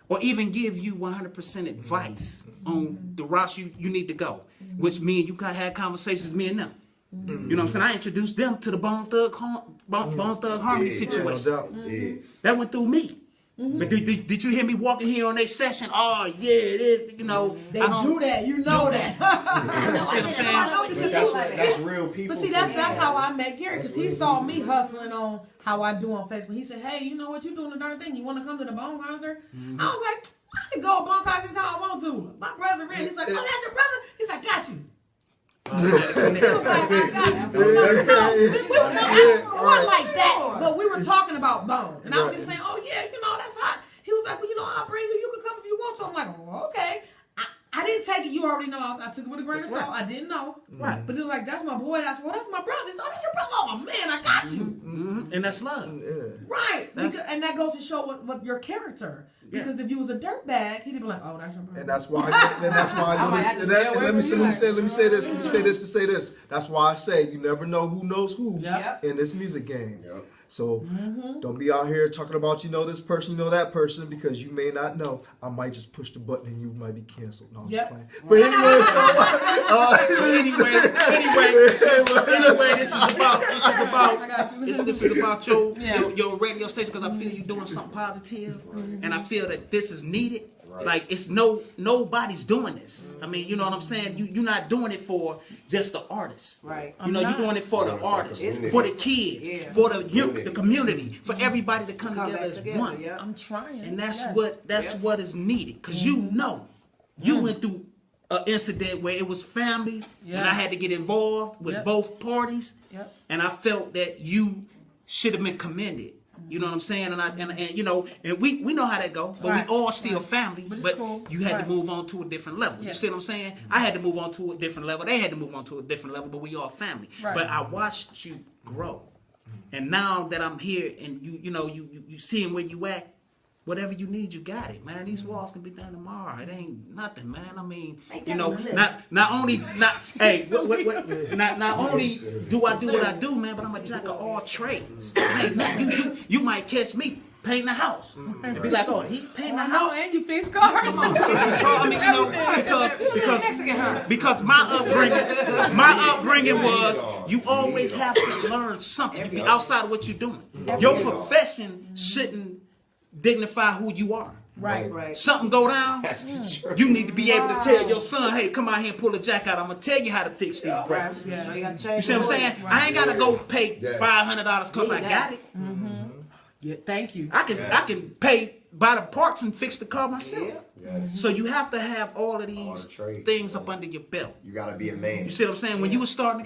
or even give you 100% advice on the route you need to go, which me and you have conversations, me and them. You know what I'm saying? I introduced them to the Bone Thug Harmony situation. That went through me. But did you hear me walking here on their session? Oh yeah, it is. You know, they do that. You know that. See what I'm saying? That's real people. But see, that's how I met Gary, because he saw me hustling on how I do on Facebook. He said, "Hey, you know what? You doing the darn thing. You want to come to the Bone concert?" I was like, "I can go to Bone concert anytime I want to." My brother ran. He's like, "Oh, that's your brother." He's like, "Got you." He was like, "I got you." We weren't like that, but we were talking about Bone, and I was just saying, "Oh yeah, you know that's hot." He was like, "Well, you know, I'll bring you. You can come if you want to." I'm like, "Oh, okay." I didn't take it. You already know. I took it with a grain of salt. I didn't know. Right. But it was like, that's my boy. That's my brother. He said, "Oh, that's your brother." Oh man, I got you. And that's love. Right. And that goes to show what your character. Because if you was a dirtbag, he'd be like, "Oh, that's your brother." And that's why. I know this. Let me say this. That's why I say you never know who knows who in this music game. Yep. So don't be out here talking about this person, that person, because you may not know. I might just push the button and you might be canceled. No, I'm just playing. But anyway, this is about your radio station, because I feel you doing something positive, and I feel that this is needed. Right. Like it's nobody's doing this. I mean, you know what I'm saying? You're not doing it for just the artists. Right. You're doing it for the artists, for the kids, for the community, for everybody to come together as one. Yeah. I'm trying. And that's what is needed. Because you went through an incident where it was family, and I had to get involved with both parties. Yep. And I felt that you should have been commended. You know what I'm saying? And we know how that goes, but we all still family. But you had to move on to a different level. You see what I'm saying? I had to move on to a different level. They had to move on to a different level, but we all family. Right. But I watched you grow. And now that I'm here and you seeing where you at, whatever you need, you got it, man. These walls can be done tomorrow. It ain't nothing, man. I mean, not only do I do what I do, man, but I'm a jack of all trades. Hey, man, you might catch me painting the house and be like, "Oh, he painting the house." And you fix cars. I mean, because my upbringing was you always have to learn something. You be outside of what you're doing. Your profession shouldn't dignify who you are. Right. Something go down, you need to be able to tell your son, "Hey, come out here and pull a jack out. I'm gonna tell you how to fix these brakes." You see what I'm saying? I ain't gotta go pay $500 because I got it. Yeah, thank you. I can pay by the parts and fix the car myself. So you have to have all of these things up under your belt. You gotta be a man. You see what I'm saying? When you were starting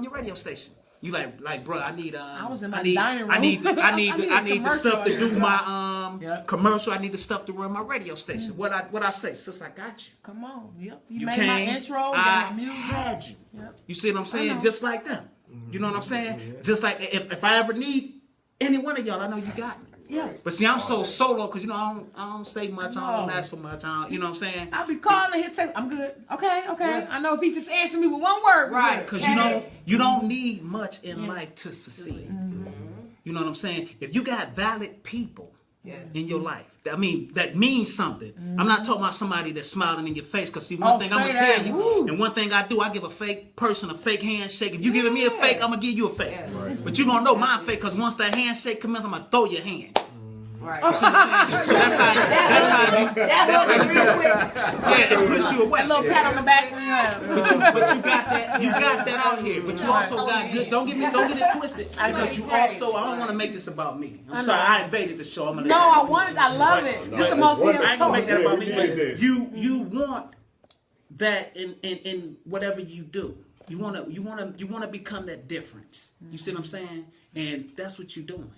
your radio station, you like, bro, I need I was in my dining room. I need the stuff to do my commercial. I need the stuff to run my radio station. What I say, sis, I got you. Come on, You made my intro. I had you. You see what I'm saying? Just like them. You know what I'm saying? Just like if I ever need any one of y'all, I know you got me. Yeah. But see, I'm so solo because I don't say much. I don't ask for much. You know what I'm saying? I'll be calling hit text. I'm good. Okay. Yeah. I know if he just answered me with one word. Right. Because you don't need much in life to succeed. You know what I'm saying? If you got valid people in your life, I mean, that means something. I'm not talking about somebody that's smiling in your face. Because see, one thing I'm going to tell you, and one thing I do, I give a fake person a fake handshake. If you giving me a fake, I'm going to give you a fake. But you're going to know my fake because once that handshake commences, I'm going to throw your hand. Right. So that's how you do it. Yeah, it push you away. A little pat on the back. But you got that out here. But you also got good. Don't get it twisted. Because you also, I don't want to make this about me. I'm sorry, I invaded the show. I love it. This is the most serious. I ain't gonna make that about me. But you want that in whatever you do. You wanna become that difference. You see what I'm saying? And that's what you're doing.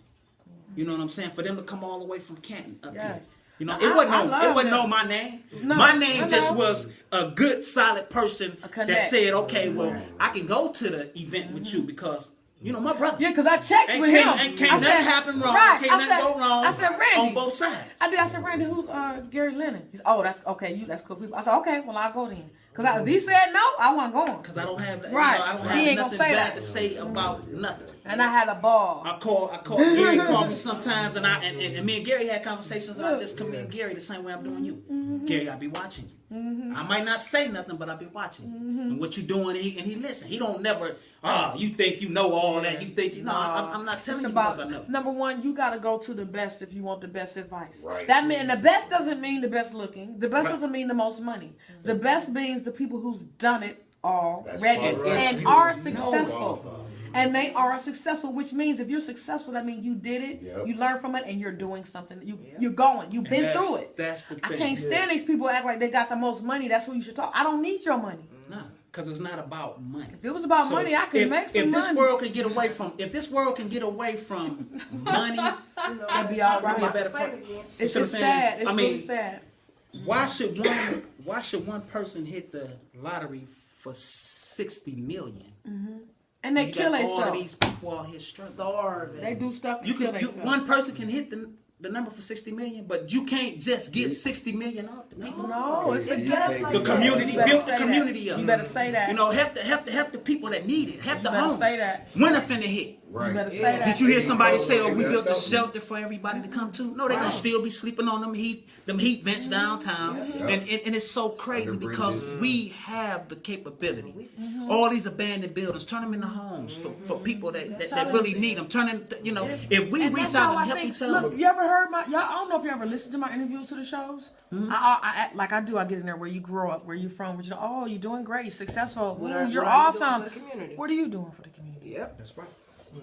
You know what I'm saying? For them to come all the way from Canton up here. You know, it wasn't on my name. No, my name just was a good, solid person that said, "Okay, well, I can go to the event with you because You know, my brother. Yeah, because I checked with him. And can't nothing happen wrong. Right. Can't nothing go wrong I said, Randy, on both sides. I said, Randy, who's Gary Lennon? He said, oh, that's okay. That's cool people. I said, okay, well, I'll go then. Because if he said no, I wasn't going. Because I don't have, right. You know, I don't have nothing bad to say about nothing. And I had a ball. I call Gary called me sometimes, and me and Gary had conversations, and I just commend Gary the same way I'm doing you. Gary, I be watching you. I might not say nothing, but I be watching you. And what you doing, and he listen. He don't never, you think you know all that. You think, I'm not telling you because I know. Number one, you got to go to the best if you want the best advice. Right. That mean the best doesn't mean the best looking. The best doesn't mean the most money. The best means the people who's done it already and are successful. And they are successful, which means if you're successful, that means you did it, you learn from it, and you're doing something. You're going. You've been through it. That's the thing. I can't stand these people act like they got the most money. That's who you should talk. I don't need your money. No, because it's not about money. If it was about money, I could make some money. If this world can get away from money, that'd be all right. Be a better place. It's just sad. It's really sad. Why should one person hit the lottery for $60 million? And they kill themselves. themselves. All these people out here struggling. They do stuff and kill themselves. One person can hit the number for $60 million, but you can't just give $60 million out to people. No, it's the community. Build the community up. You better say that. You know, help the people that need it. Help the homeless. Say that. When are finna hit? Right. You better say that. Did you hear somebody say, "Oh, we built a shelter for everybody to come to"? No, they gonna still be sleeping on them heat vents downtown, and it's so crazy because we have the capability. All these abandoned buildings, turn them into homes for people that really need them. If we reach out and help each other. Look, you ever heard I don't know if you ever listened to my interviews to the shows. I like I do. I get in there where you grow up, where you from. But you're doing great, you're successful. You're awesome. What are you doing for the community? Yep, that's right.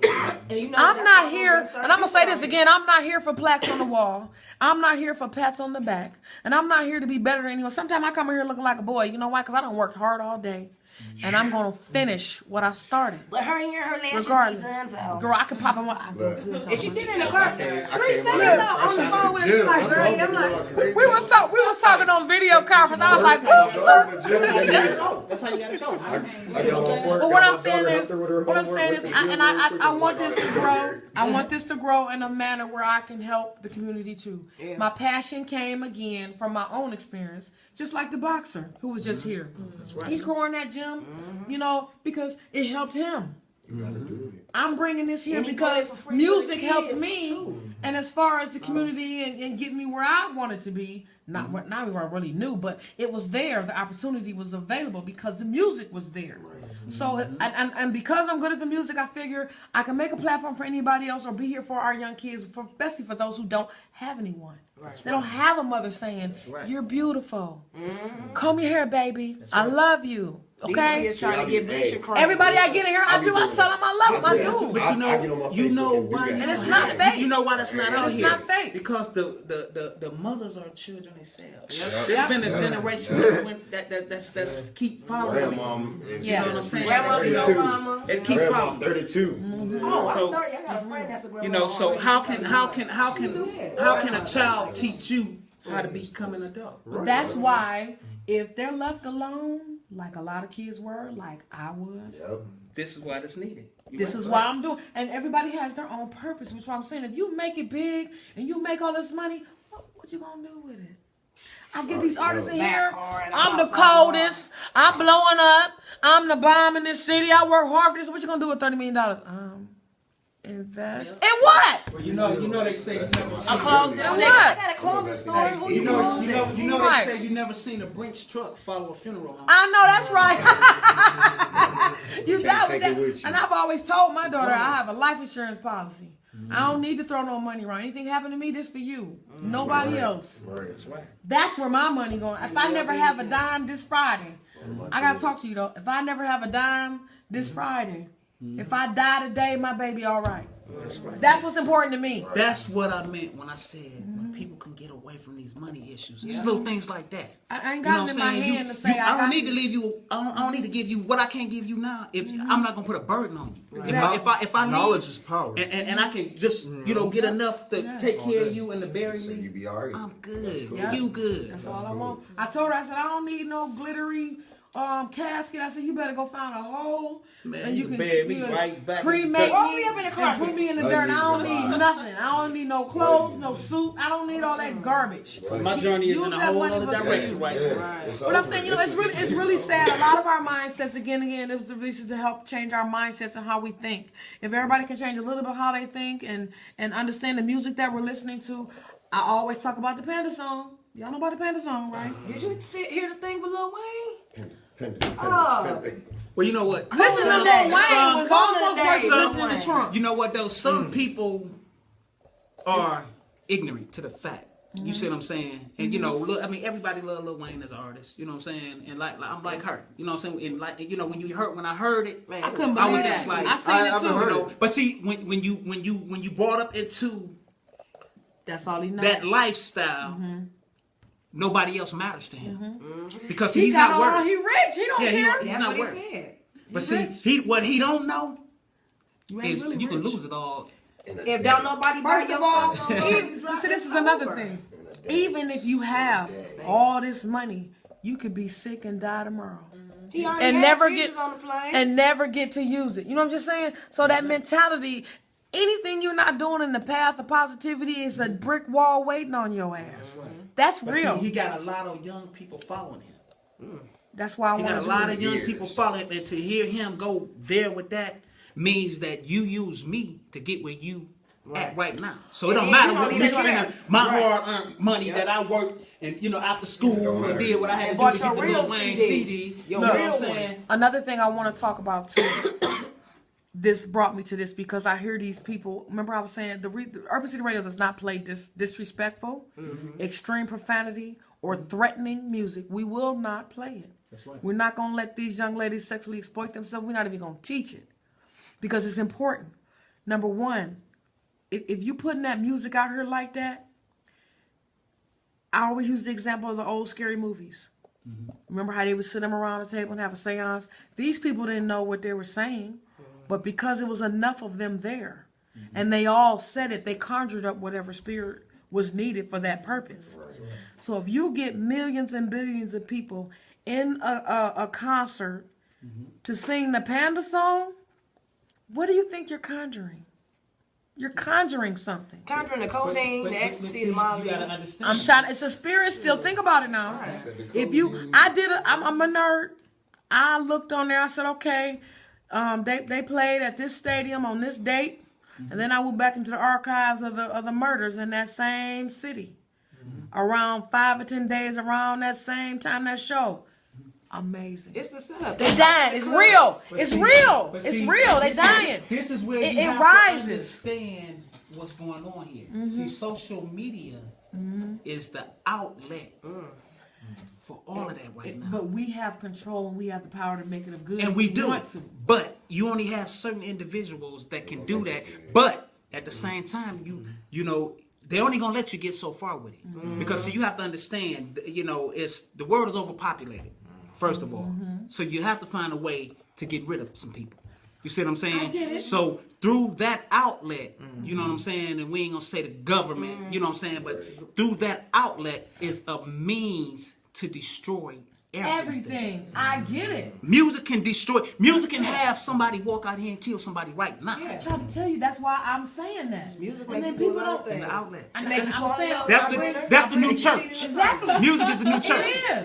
I'm not here, and I'm gonna say this again. I'm not here for plaques on the wall. I'm not here for pats on the back, and I'm not here to be better than anyone. Sometimes I come in here looking like a boy. You know why? Because I done worked hard all day, and I'm gonna finish what I started. Let her hear her lashes. Regardless, girl, I can pop them up. And she been in the car 3 seconds on the phone with her. Like, girl, I'm like, we was talking on video conference. I was like, that's how you gotta go. But what I'm saying is, I want this to grow. I want this to grow in a manner where I can help the community too. Yeah. My passion came again from my own experience, just like the boxer who was just here. That's right. He's growing that gym, because it helped him. You gotta do it. I'm bringing this here because music helped me, and as far as the community and getting me where I wanted to be, not where I really knew, but it was there. The opportunity was available because the music was there. So and because I'm good at the music, I figure I can make a platform for anybody else or be here for our young kids, especially for those who don't have anyone. They don't have a mother saying, "You're beautiful. Comb your hair, baby. I love you." Okay. Everybody I get in here, I tell them I love them. I do. But you know why? And it's not fake. You know why that's not out here? It's not fake. Because the mothers are children themselves. There's been a generation that's keep following me. You know what I'm saying? Grandma, it keep following. 32. Oh, I'm 30. I got a friend that's a grandma. So how can a child teach you how to become an adult? That's why if they're left alone, like a lot of kids were, like I was. This is why it's needed. This is why I'm doing. And everybody has their own purpose, which is why I'm saying, if you make it big and you make all this money, what you gonna do with it? I get these artists in here. I'm the coldest. I'm blowing up. I'm the bomb in this city. I work hard for this. What you gonna do with $30 million? Invest in what? Well, you know they say you never seen a clothing. I got a clothing store. Who you clothing? You know they say you never seen a Brinks truck follow a funeral home. I know that's right. You got that. And I've always told my daughter I have a life insurance policy. I don't need to throw no money around. Anything happen to me, this for you. Nobody else. That's right. That's where my money going. If I never have a dime this Friday, I gotta talk to you though. If I never have a dime this Friday, if I die today, my baby all right. That's right. That's what's important to me. That's what I meant when I said when people can get away from these money issues. Just little things like that. I ain't got it in my hand to say I don't need to leave you. I don't need to give you what I can't give you now. If I'm not gonna put a burden on you. Exactly. If I knowledge is power, and I can just get enough to take care of you and to bury me. You be alright. I'm good. Cool. You good. That's all I want. I told her, I said I don't need no glittery casket. I said, you better go find a hole. Man, and you can bury me right back. Cremate me up in the and carpet. put me in the dirt. I don't need nothing. I don't need no clothes, no suit. I don't need all that garbage. My journey is Use in a that whole money other for direction something. right now. But I'm saying, it's really sad. A lot of our mindsets, again, is the reason to help change our mindsets and how we think. If everybody can change a little bit how they think and understand the music that we're listening to, I always talk about the Panda song. Y'all know about the Panda song, right? Did you hear the thing with Lil Wayne? Panda. Well, you know what? Listen to Lil Wayne was almost worth listening to Trump. You know what though? Some people are ignorant to the fact. You see what I'm saying? And you know, look, I mean, everybody love Lil Wayne as an artist. You know what I'm saying? And like I'm like her. You know what I'm saying? And like, you know, when I heard it, I couldn't I believe was that. just like, I seen it too. you know, but see, when you brought up into that's all he knows. that lifestyle. Nobody else matters to him because He he's got not all, worried. he rich. He don't care. He's That's not what worried. he said. But see, what he don't know is really you can rich. lose it all. If don't nobody buy First your of all, stuff, no more, even, drop see, this it is another over. thing. Even if you have all this money, you could be sick and die tomorrow. He already And had never seizures get on the plane. and never get to use it. You know what I'm just saying? So that mentality, anything you're not doing in the path of positivity is a brick wall waiting on your ass. That's But real. see, he got a lot of young people following him. That's why I He want got a lot of young people following him, and to hear him go there with that means that you use me to get where you at right now. So it don't And matter you don't what even me share. spending my hard-earned money that I worked and after school and did what I had to do to get the Lil Wayne CD. You know what I'm saying? Another thing I want to talk about too. This brought me to this because I hear these people. Remember, I was saying the Urban City Radio does not play disrespectful, extreme profanity, or threatening music. We will not play it. That's right. We're not going to let these young ladies sexually exploit themselves. We're not even going to teach it because it's important. Number one, if you putting that music out here like that, I always use the example of the old scary movies. Remember how they would sit them around the table and have a seance? These people didn't know what they were saying, but because it was enough of them there, and they all said it, they conjured up whatever spirit was needed for that purpose. So if you get millions and billions of people in a concert to sing the Panda song, what do you think you're conjuring? You're conjuring something. Conjuring the codeine, the ecstasy, the Molly. You gotta understand. I'm trying. It's a spirit still. Think about it now. If you, I'm a nerd. I looked on there. I said, okay, they played at this stadium on this date, and then I went back into the archives of the murders in that same city, around 5 or 10 days around that same time that show. Amazing. It's the setup. They dying. It's real. It's real. It's real. They dying. This is where It you have rises. to understand what's going on here. See, social media is the outlet for all of that right now. But we have control and we have the power to make it a good. And we if do. want to. But you only have certain individuals that can do that. But at the same time, you know, they're only gonna let you get so far with it. Because see, you have to understand, it's the world is overpopulated, first of all. So you have to find a way to get rid of some people. You see what I'm saying? I get it. So through that outlet, you know what I'm saying, and we ain't gonna say the government, you know what I'm saying, but through that outlet is a means to destroy everything. I get it. Music can destroy. Music can have somebody walk out here and kill somebody right now. I try to tell you that's why I'm saying that. Music and then make you people do a lot of don't. In the outlet. I'm Make you fall saying in love. That's the new church. exactly. Music is the new church. It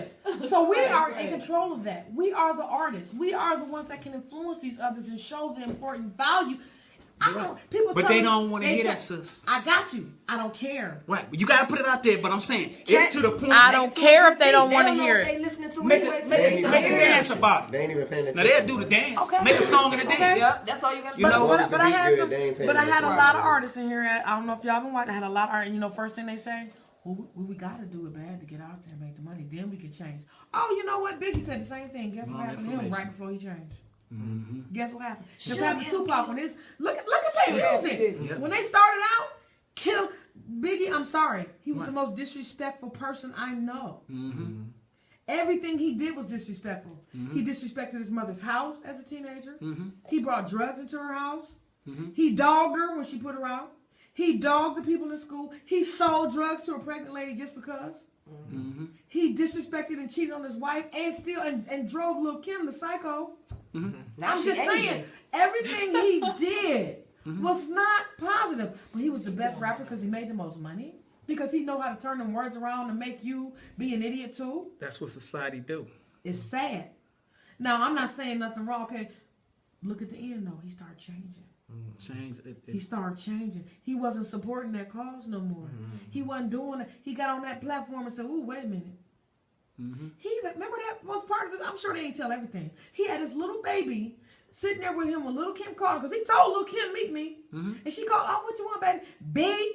is. So we are in control of that. We are the artists. We are the ones that can influence these others and show the important value. People But tell they me- don't want to they hear tell- that, sis. I got you. I don't care. Right. You got to put it out there. But I'm saying it's to the point. I don't care if they don't want to know hear what it. They listening to Make anyway. a, so make, they a, don't make a hear it. dance about it. They ain't even paying Now attention. they'll do the dance. Okay. Make a song and a dance. Yep, that's all you got to do. But, long as but the I beat had good, some. they ain't paying But I had a attention. lot of artists in here. I don't know if y'all been watching. I had a lot of artists. You know, first thing they say, well, we got to do it bad to get out there and make the money. Then we can change. Oh, you know what? Biggie said the same thing. Guess what happened to him right before he changed? Guess what happened? Just happened to Tupac when this. Look at their music. When they started out, kill Biggie. I'm sorry, he was the most disrespectful person I know. Everything he did was disrespectful. He disrespected his mother's house as a teenager. He brought drugs into her house. He dogged her when she put her out. He dogged the people in school. He sold drugs to a pregnant lady just because. Mm-hmm. He disrespected and cheated on his wife and still and drove Lil' Kim to psycho. Mm-hmm. I'm just saying, everything he did was not positive. But he was the best rapper because he made the most money. Because he know how to turn them words around and make you be an idiot too. That's what society do. It's sad. Now, I'm not saying nothing wrong. Okay, look at the end though. He started changing. He started changing. He wasn't supporting that cause no more. He wasn't doing it. He got on that platform and said, "Ooh, wait a minute." He remember that was part of this. I'm sure they ain't tell everything. He had his little baby sitting there with him when Lil' Kim called because he told Lil' Kim meet me, and she called, "Oh, what you want, baby? B."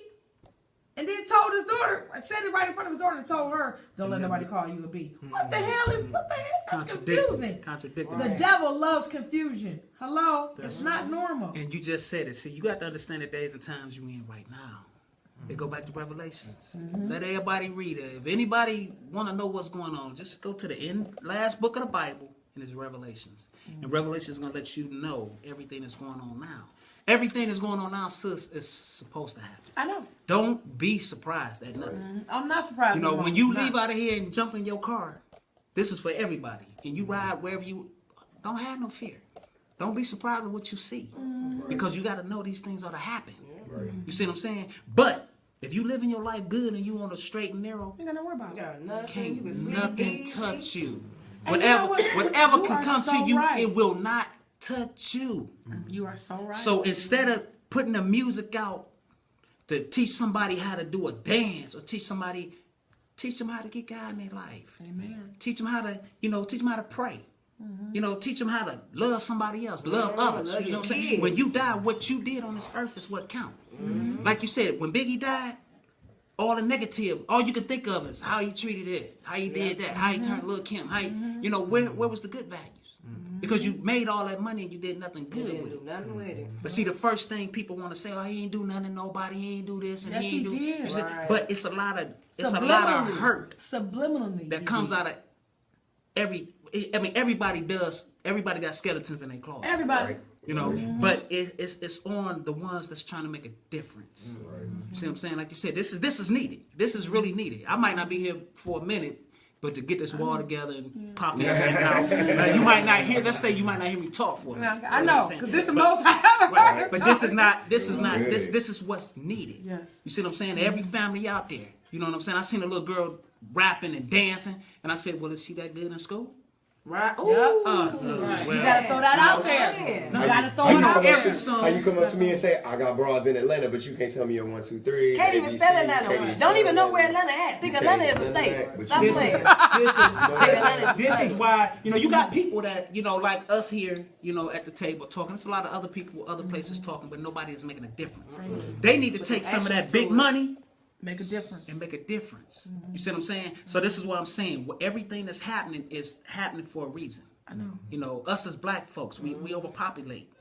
And then told his daughter, said it right in front of his daughter, and told her, "Don't let nobody call you a B." What the hell is? What the hell? That's confusing. Contradicting. The devil loves confusion. Hello, it's not normal. And you just said it. See, you got to understand the days and times you in right now. They go back to Revelations. Let everybody read it. If anybody want to know what's going on, just go to the last book of the Bible, and it's Revelations. And Revelation is going to let you know everything that's going on now. Everything that's going on now, sis, is supposed to happen. I know. Don't be surprised at nothing. I'm not surprised. You know, when you leave out of here and jump in your car, this is for everybody. And you ride wherever you, don't have no fear. Don't be surprised at what you see. Because you got to know these things ought to happen. You see what I'm saying? But if you living your life good and you on a straight and narrow, you got to worry about it. Can't nothing touch you. Whatever can come to you, it will not touch you. You are so right. So instead of putting the music out to teach somebody how to do a dance or teach them how to get God in their life. Amen. Teach them how to, teach them how to pray. Teach them how to love somebody else, love others. You know what I'm saying? When you die, what you did on this earth is what counts. Like you said, when Biggie died, all the negative, all you can think of is how he treated it, how he did that, how he turned Lil' Kim, how he, where was the good values? Because you made all that money and you did nothing good with it. But see, the first thing people want to say, "Oh, he ain't do nothing to nobody, he ain't do this and he ain't do." Did. But it's a lot of hurt subliminally that comes out of everybody got skeletons in their closet. Everybody. But it's on the ones that's trying to make a difference. You see what I'm saying? Like you said, this is needed. This is really needed. I might not be here for a minute, but to get this wall together and pop these things out, you might not hear. Let's say you might not hear me talk for a minute. I know, because this is the most I ever heard. But this is not. This is what's needed. Yes. You see what I'm saying? Every family out there. You know what I'm saying? I seen a little girl rapping and dancing, and I said, "Well, is she that good in school?" Right. Well, you gotta throw that out there. You gotta throw it out there. How you come up to me and say, "I got broads in Atlanta," but you can't tell me your 1, 2, 3. Can't even spell Atlanta. Don't even know where Atlanta at. Think Atlanta is a state. Stop playing. This is why, you got people that, like us here, at the table talking. There's a lot of other people, other places talking, but nobody is making a difference. They need to take some of that big money. Make a difference. And make a difference. You see what I'm saying? So this is what I'm saying. Everything that's happening is happening for a reason. I know. Us as black folks, we overpopulate.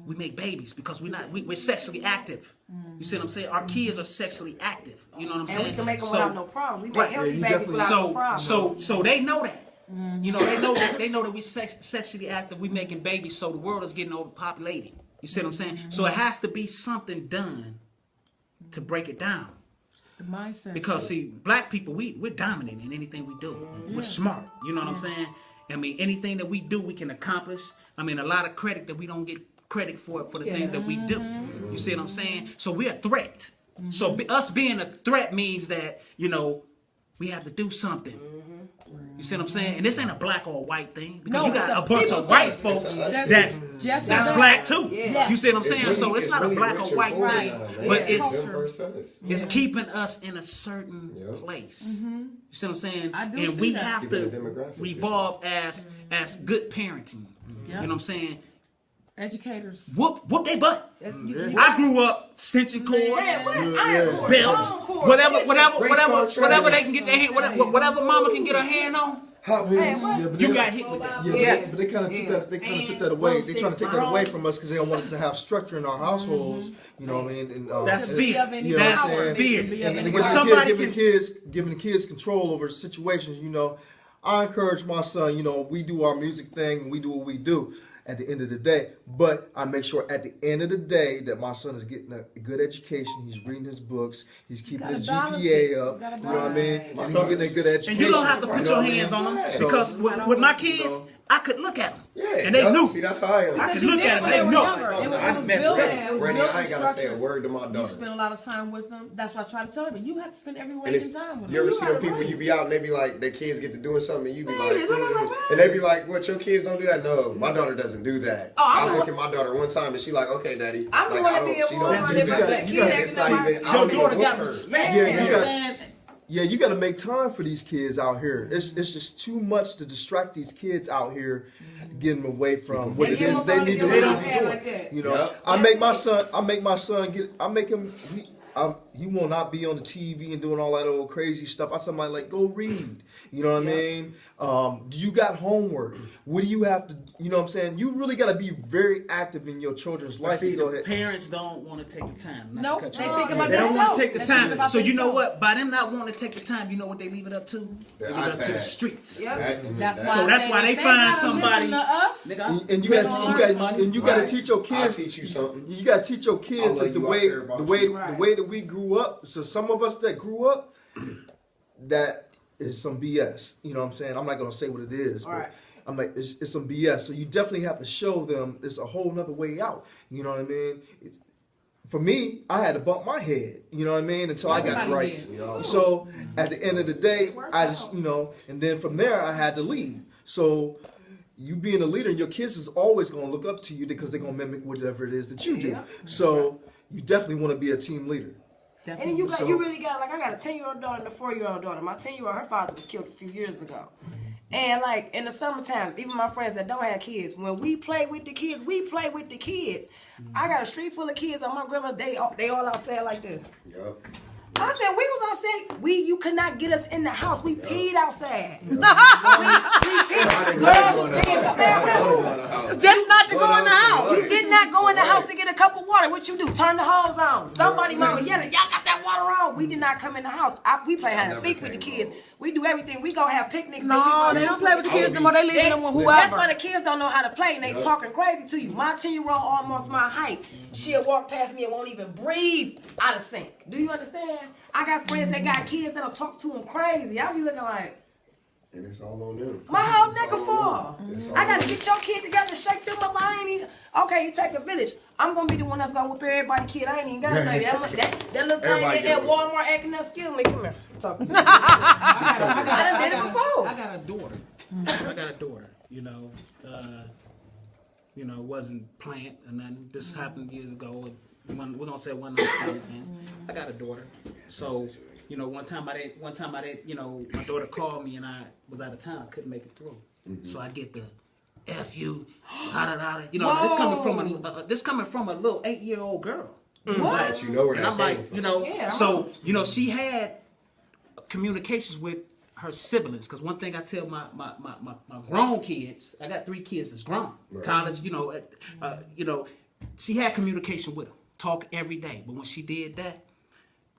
We make babies because we're sexually active. You see what I'm saying? Our kids are sexually active. You know what I'm saying? And we can make them without no problem. We make healthy babies without no problem. So they know that. They know that we sexually active. We making babies, so the world is getting overpopulated. You see what I'm saying? So it has to be something done to break it down. The mindset. Because see, black people, we're dominant in anything we do. We're smart. You know what I'm saying? I mean, anything that we do, we can accomplish. I mean, a lot of credit that we don't get credit for the things that we do. You see what I'm saying? So we're a threat. So us being a threat means that, we have to do something. You see what I'm saying? And this ain't a black or white thing. Because you got a bunch of white folks that's black too. Yeah. You see what I'm saying? So it's not a black or white thing. But it's keeping us in a certain place. You see what I'm saying? And we have to revolve as good parenting. You know what I'm saying? Educators. Whoop they butt. I grew up stitching cords, belts, whatever they can get their hand, whatever mama can get her hand on. You got hit with that. But they kind of took that. They kind of took that away. They trying to take that away from us because they don't want us to have structure in our households. You know what I mean? And, that's fear. That's fear. And giving the kids control over situations. I encourage my son. We do our music thing and we do what we do. at the end of the day. But I make sure at the end of the day that my son is getting a good education. He's reading his books. He's keeping his GPA up. You know what I mean? And he's getting a good education. And you don't have to put your hands on them because with my kids, I could look at them. And they knew. See, that's how I am. I could look at them. They knew. I messed up. Randy, I ain't gotta say a word to my daughter. You spend a lot of time with them. That's why I try to tell them. You have to spend every waking time with them. You ever see them people you be out and they be like, their kids get to doing something and you be like, and they be like, what, your kids don't do that? No, my daughter doesn't do that. I look at my daughter one time and she like, okay, daddy. I'm like, going to be a woman. It's not even, I don't even whoop her. Yeah, you got to make time for these kids out here. It's just too much to distract these kids out here, getting them away from what it is they need to really be doing. You know, I make my son he will not be on the TV and doing all that old crazy stuff. I tell him like, go read. You know what I mean? Do you got homework? What do you have to? You know what I'm saying? You really got to be very active in your children's life. See, the parents don't want to take the time. No, they think about themselves. They don't want to take the time. So you know what? By them not wanting to take the time, you know what they leave it up to? They leave it up to the streets. That's why they find somebody. And you got to teach your kids. I'll teach you something. You got to teach your kids that the way that we grew up. So some of us that grew up, that is some BS. You know what I'm saying? I'm not gonna say what it is, but I'm like, it's some BS. So you definitely have to show them there's a whole nother way out. You know what I mean? For me, I had to bump my head. You know what I mean? Until I got it right. So at the end of the day, I just, and then from there I had to lead. So you being a leader, your kids is always gonna look up to you because they're gonna mimic whatever it is that you do. So you definitely want to be a team leader. Definitely. And then you really got, like, I got a 10-year-old daughter and a 4-year-old daughter. My 10-year-old, her father was killed a few years ago. And, like, in the summertime, even my friends that don't have kids, when we play with the kids, we play with the kids. I got a street full of kids on my grandma, they all outside like this. Yep. I said, we was outside. You could not get us in the house. We peed outside. We peed. Girls was peeing. Just not to go in the house. You did not go in the house to get a cup of water. What you do? Turn the hose on. Somebody mama yelling, y'all got that water on. We did not come in the house. We play hide and seek with the kids. We do everything. We go have picnics. No, they don't play with the kids no more. They leaving them with whoever. That's why the kids don't know how to play and they talking crazy to you. My 10-year-old almost my height. She'll walk past me and won't even breathe out of sync. Do you understand? I got friends that got kids that'll talk to them crazy. I be looking like, and it's all on them. my whole nigga fall. I gotta get your kids together and shake them up. I ain't even. Okay, you take a village. I'm gonna be the one that's gonna whip everybody kid. I ain't even gotta say that little thing at Walmart acting up. Excuse me, come here. I done did it before. I got a daughter. It wasn't planned, and then this happened years ago. We're gonna say one night stand, man. I got a daughter, so. One time I did, my daughter called me and I was out of town. I couldn't make it through. So I get the F you, this coming from a little 8-year-old girl. What? You know where that came from. So, she had communications with her siblings. Because one thing I tell my grown kids, I got 3 kids that's grown. Right. College, she had communication with them. Talk every day. But when she did that,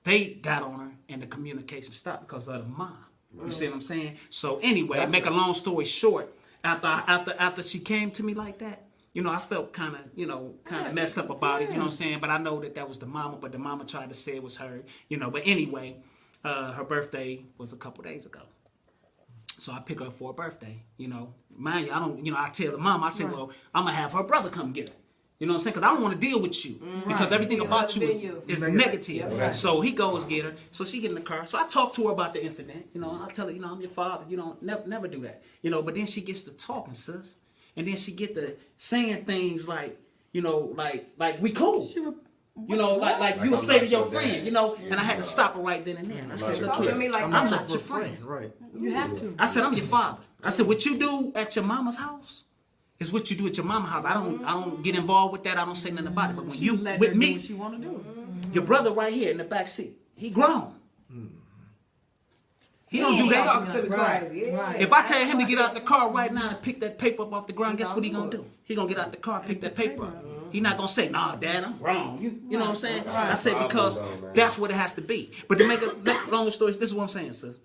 they got on her and the communication stopped because of the mom. You see what I'm saying? So anyway, make a long story short, after she came to me like that, I felt kind of messed up about it, you know what I'm saying? But I know that was the mama, but the mama tried to say it was her, But anyway, her birthday was a couple days ago. So I pick her up for her birthday, Mind you, I tell the mom, I say, well, I'm going to have her brother come get her. You know what I'm saying? Because I don't want to deal with you. Because everything about you is negative. Right. So he goes get her. So she get in the car. So I talk to her about the incident. And I tell her, I'm your father. You don't never do that. But then she gets to talking, sis. And then she get to saying things like, like we cool. Like you'll say to your friend, and I had to stop her right then and there. And I said, look here, I'm not your friend. Right. You have to. I said, I'm your father. I said, what you do at your mama's house is what you do at your mama's house. I don't get involved with that. I don't say nothing about it. But when you with me, what you want to do. Your brother right here in the back seat, he grown. He don't do that. Talking to the crazy. Right. If I tell him to get out the car right now and pick that paper up off the ground, guess what he gonna do? He gonna get out the car and pick that paper up. He not gonna say, nah, Dad, I'm wrong. You know what I'm saying? Right. I said because that's what it has to be. But to make a long story, this is what I'm saying, sis.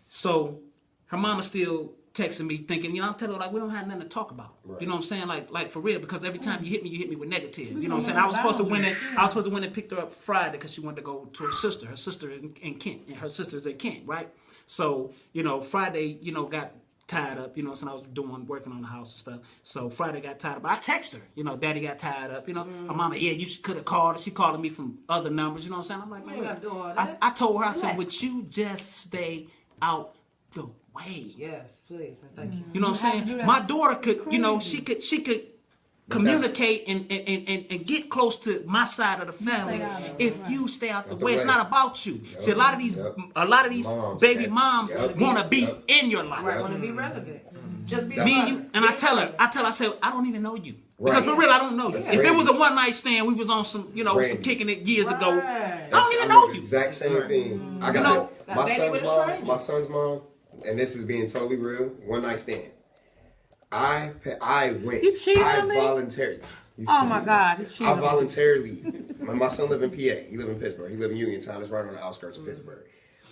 So her mama still texting me thinking, I'm telling her, like, we don't have nothing to talk about. Right. You know what I'm saying? Like for real, because every time you hit me with negative. You know what I'm saying? I was supposed to win it. I was supposed to win and picked her up Friday because she wanted to go to her sister. Her sister is in Kent, and her sister's in Kent, right? So, Friday, got tied up, so I was working on the house and stuff. So Friday got tied up. I texted her, Daddy got tied up, her mama, you could have called her. She calling me from other numbers, you know what I'm saying? I'm like, man, look, I told her, I said, would you just stay out the way? Yes, please, and thank you. You know what I'm saying? My daughter could, she could communicate and get close to my side of the family if you stay out the way. It's not about you. See, a lot of these moms, baby moms want to be in your life. Right, want to be relevant. Just be me and you. And I tell her, I said, I don't even know you. Because for real, I don't know you. If it was a one night stand, we was on some, some kicking it years ago. I don't even know you. Exact same thing. I got my son's mom, and this is being totally real. One night stand. I went. You cheated on me? Voluntarily. Oh my God! I voluntarily. My son live in PA. He live in Pittsburgh. He live in Uniontown. It's right on the outskirts of Pittsburgh.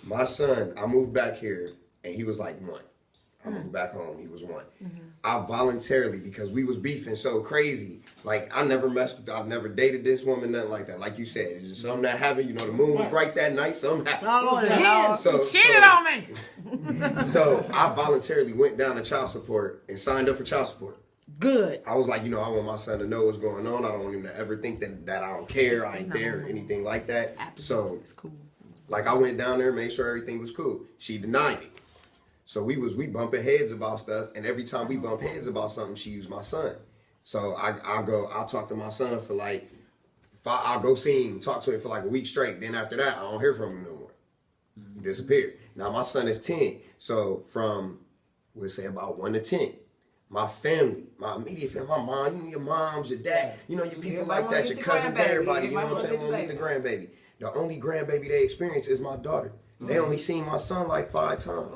My son, I moved back here, and he was like 1. I moved back home. He was 1. I voluntarily, because we was beefing so crazy. Like, I never dated this woman, nothing like that. Like you said, it's just something that happened. The moon was right that night. Something happened. Cheated on me. So I voluntarily went down to child support and signed up for child support. Good. I was like, I want my son to know what's going on. I don't want him to ever think that I don't care, I ain't there, or anything like that. So, like, I went down there, made sure everything was cool. She denied it. So we bumping heads about stuff, and every time we bump heads about something, she used my son. So I'll talk to my son for like, I'll go see him, talk to him for like a week straight. Then after that, I don't hear from him no more. He disappeared. Now my son is 10. So from, we'll say about 1 to 10, my family, my immediate family, my mom, your moms, your dad, your people like that, your cousins, everybody, you know what I'm saying? Want to meet the grandbaby. The only grandbaby they experience is my daughter. They only seen my son like 5 times.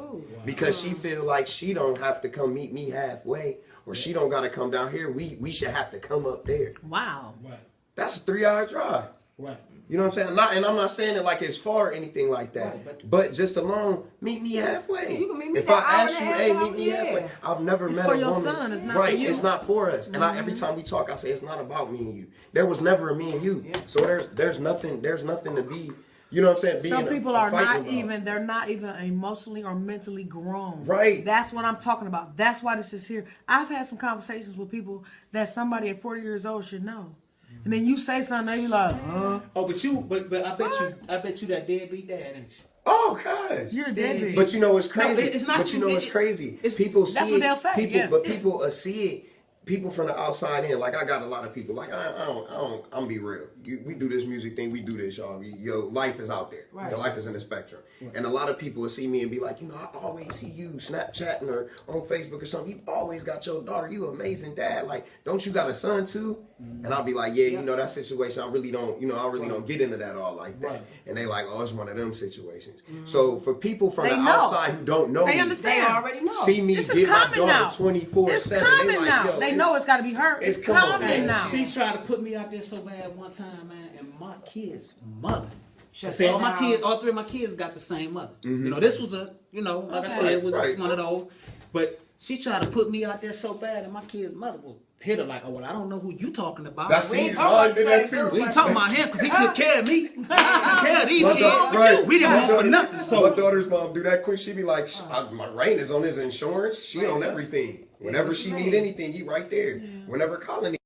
Because she feel like she don't have to come meet me halfway, or she don't got to come down here. We should have to come up there. Wow. Right. That's a 3-hour drive. Right. You know what I'm saying? And I'm not saying it like it's far or anything like that. But just alone, meet me halfway. You can meet me if I ask you, hey, meet me halfway. I've never met a woman. It's for your son. It's not right. for you. It's not for us. And every time we talk, I say it's not about me and you. There was never a me and you. So there's nothing to be. You know what I'm saying? Some people are not even, they're not even emotionally or mentally grown. Right. That's what I'm talking about. That's why this is here. I've had some conversations with people that somebody at 40 years old should know. And then you say something, they be like, huh? Oh, but I bet you that deadbeat dad, ain't you? Oh gosh. You're a deadbeat. But you know what's crazy? No, it's not. But you know what's crazy? People see that's what they'll say. But people see it. People from the outside in, like I got a lot of people. Like I'm be real. We do this music thing. We do this, y'all. Your life is out there. Right. Your life is in the spectrum. Right. And a lot of people will see me and be like, I always see you Snapchatting or on Facebook or something. You always got your daughter. You amazing dad. Like, don't you got a son too? And I'll be like, yeah, that situation. I really don't. I really don't get into that all like that. Right. And they like, oh, it's one of them situations. So for people from the outside who don't know, they understand. They already know. See me get my daughter 24/7. It's common now. They know it's got to be her. It's common now. She tried to put me out there so bad one time, man, and my kid's mother. Say all my kids, all 3 of my kids got the same mother. This was a, like I said, it was one of those. But she tried to put me out there so bad, and my kid's mother will hit her like, oh, well, I don't know who you talking about. That's we ain't talking about him because he took care of me. He took care of these kids. Right. We didn't want for nothing. So my daughter's mom do that quick. She be like, my Rain is on his insurance. She on everything. Whenever she need anything, he right there. Whenever Colin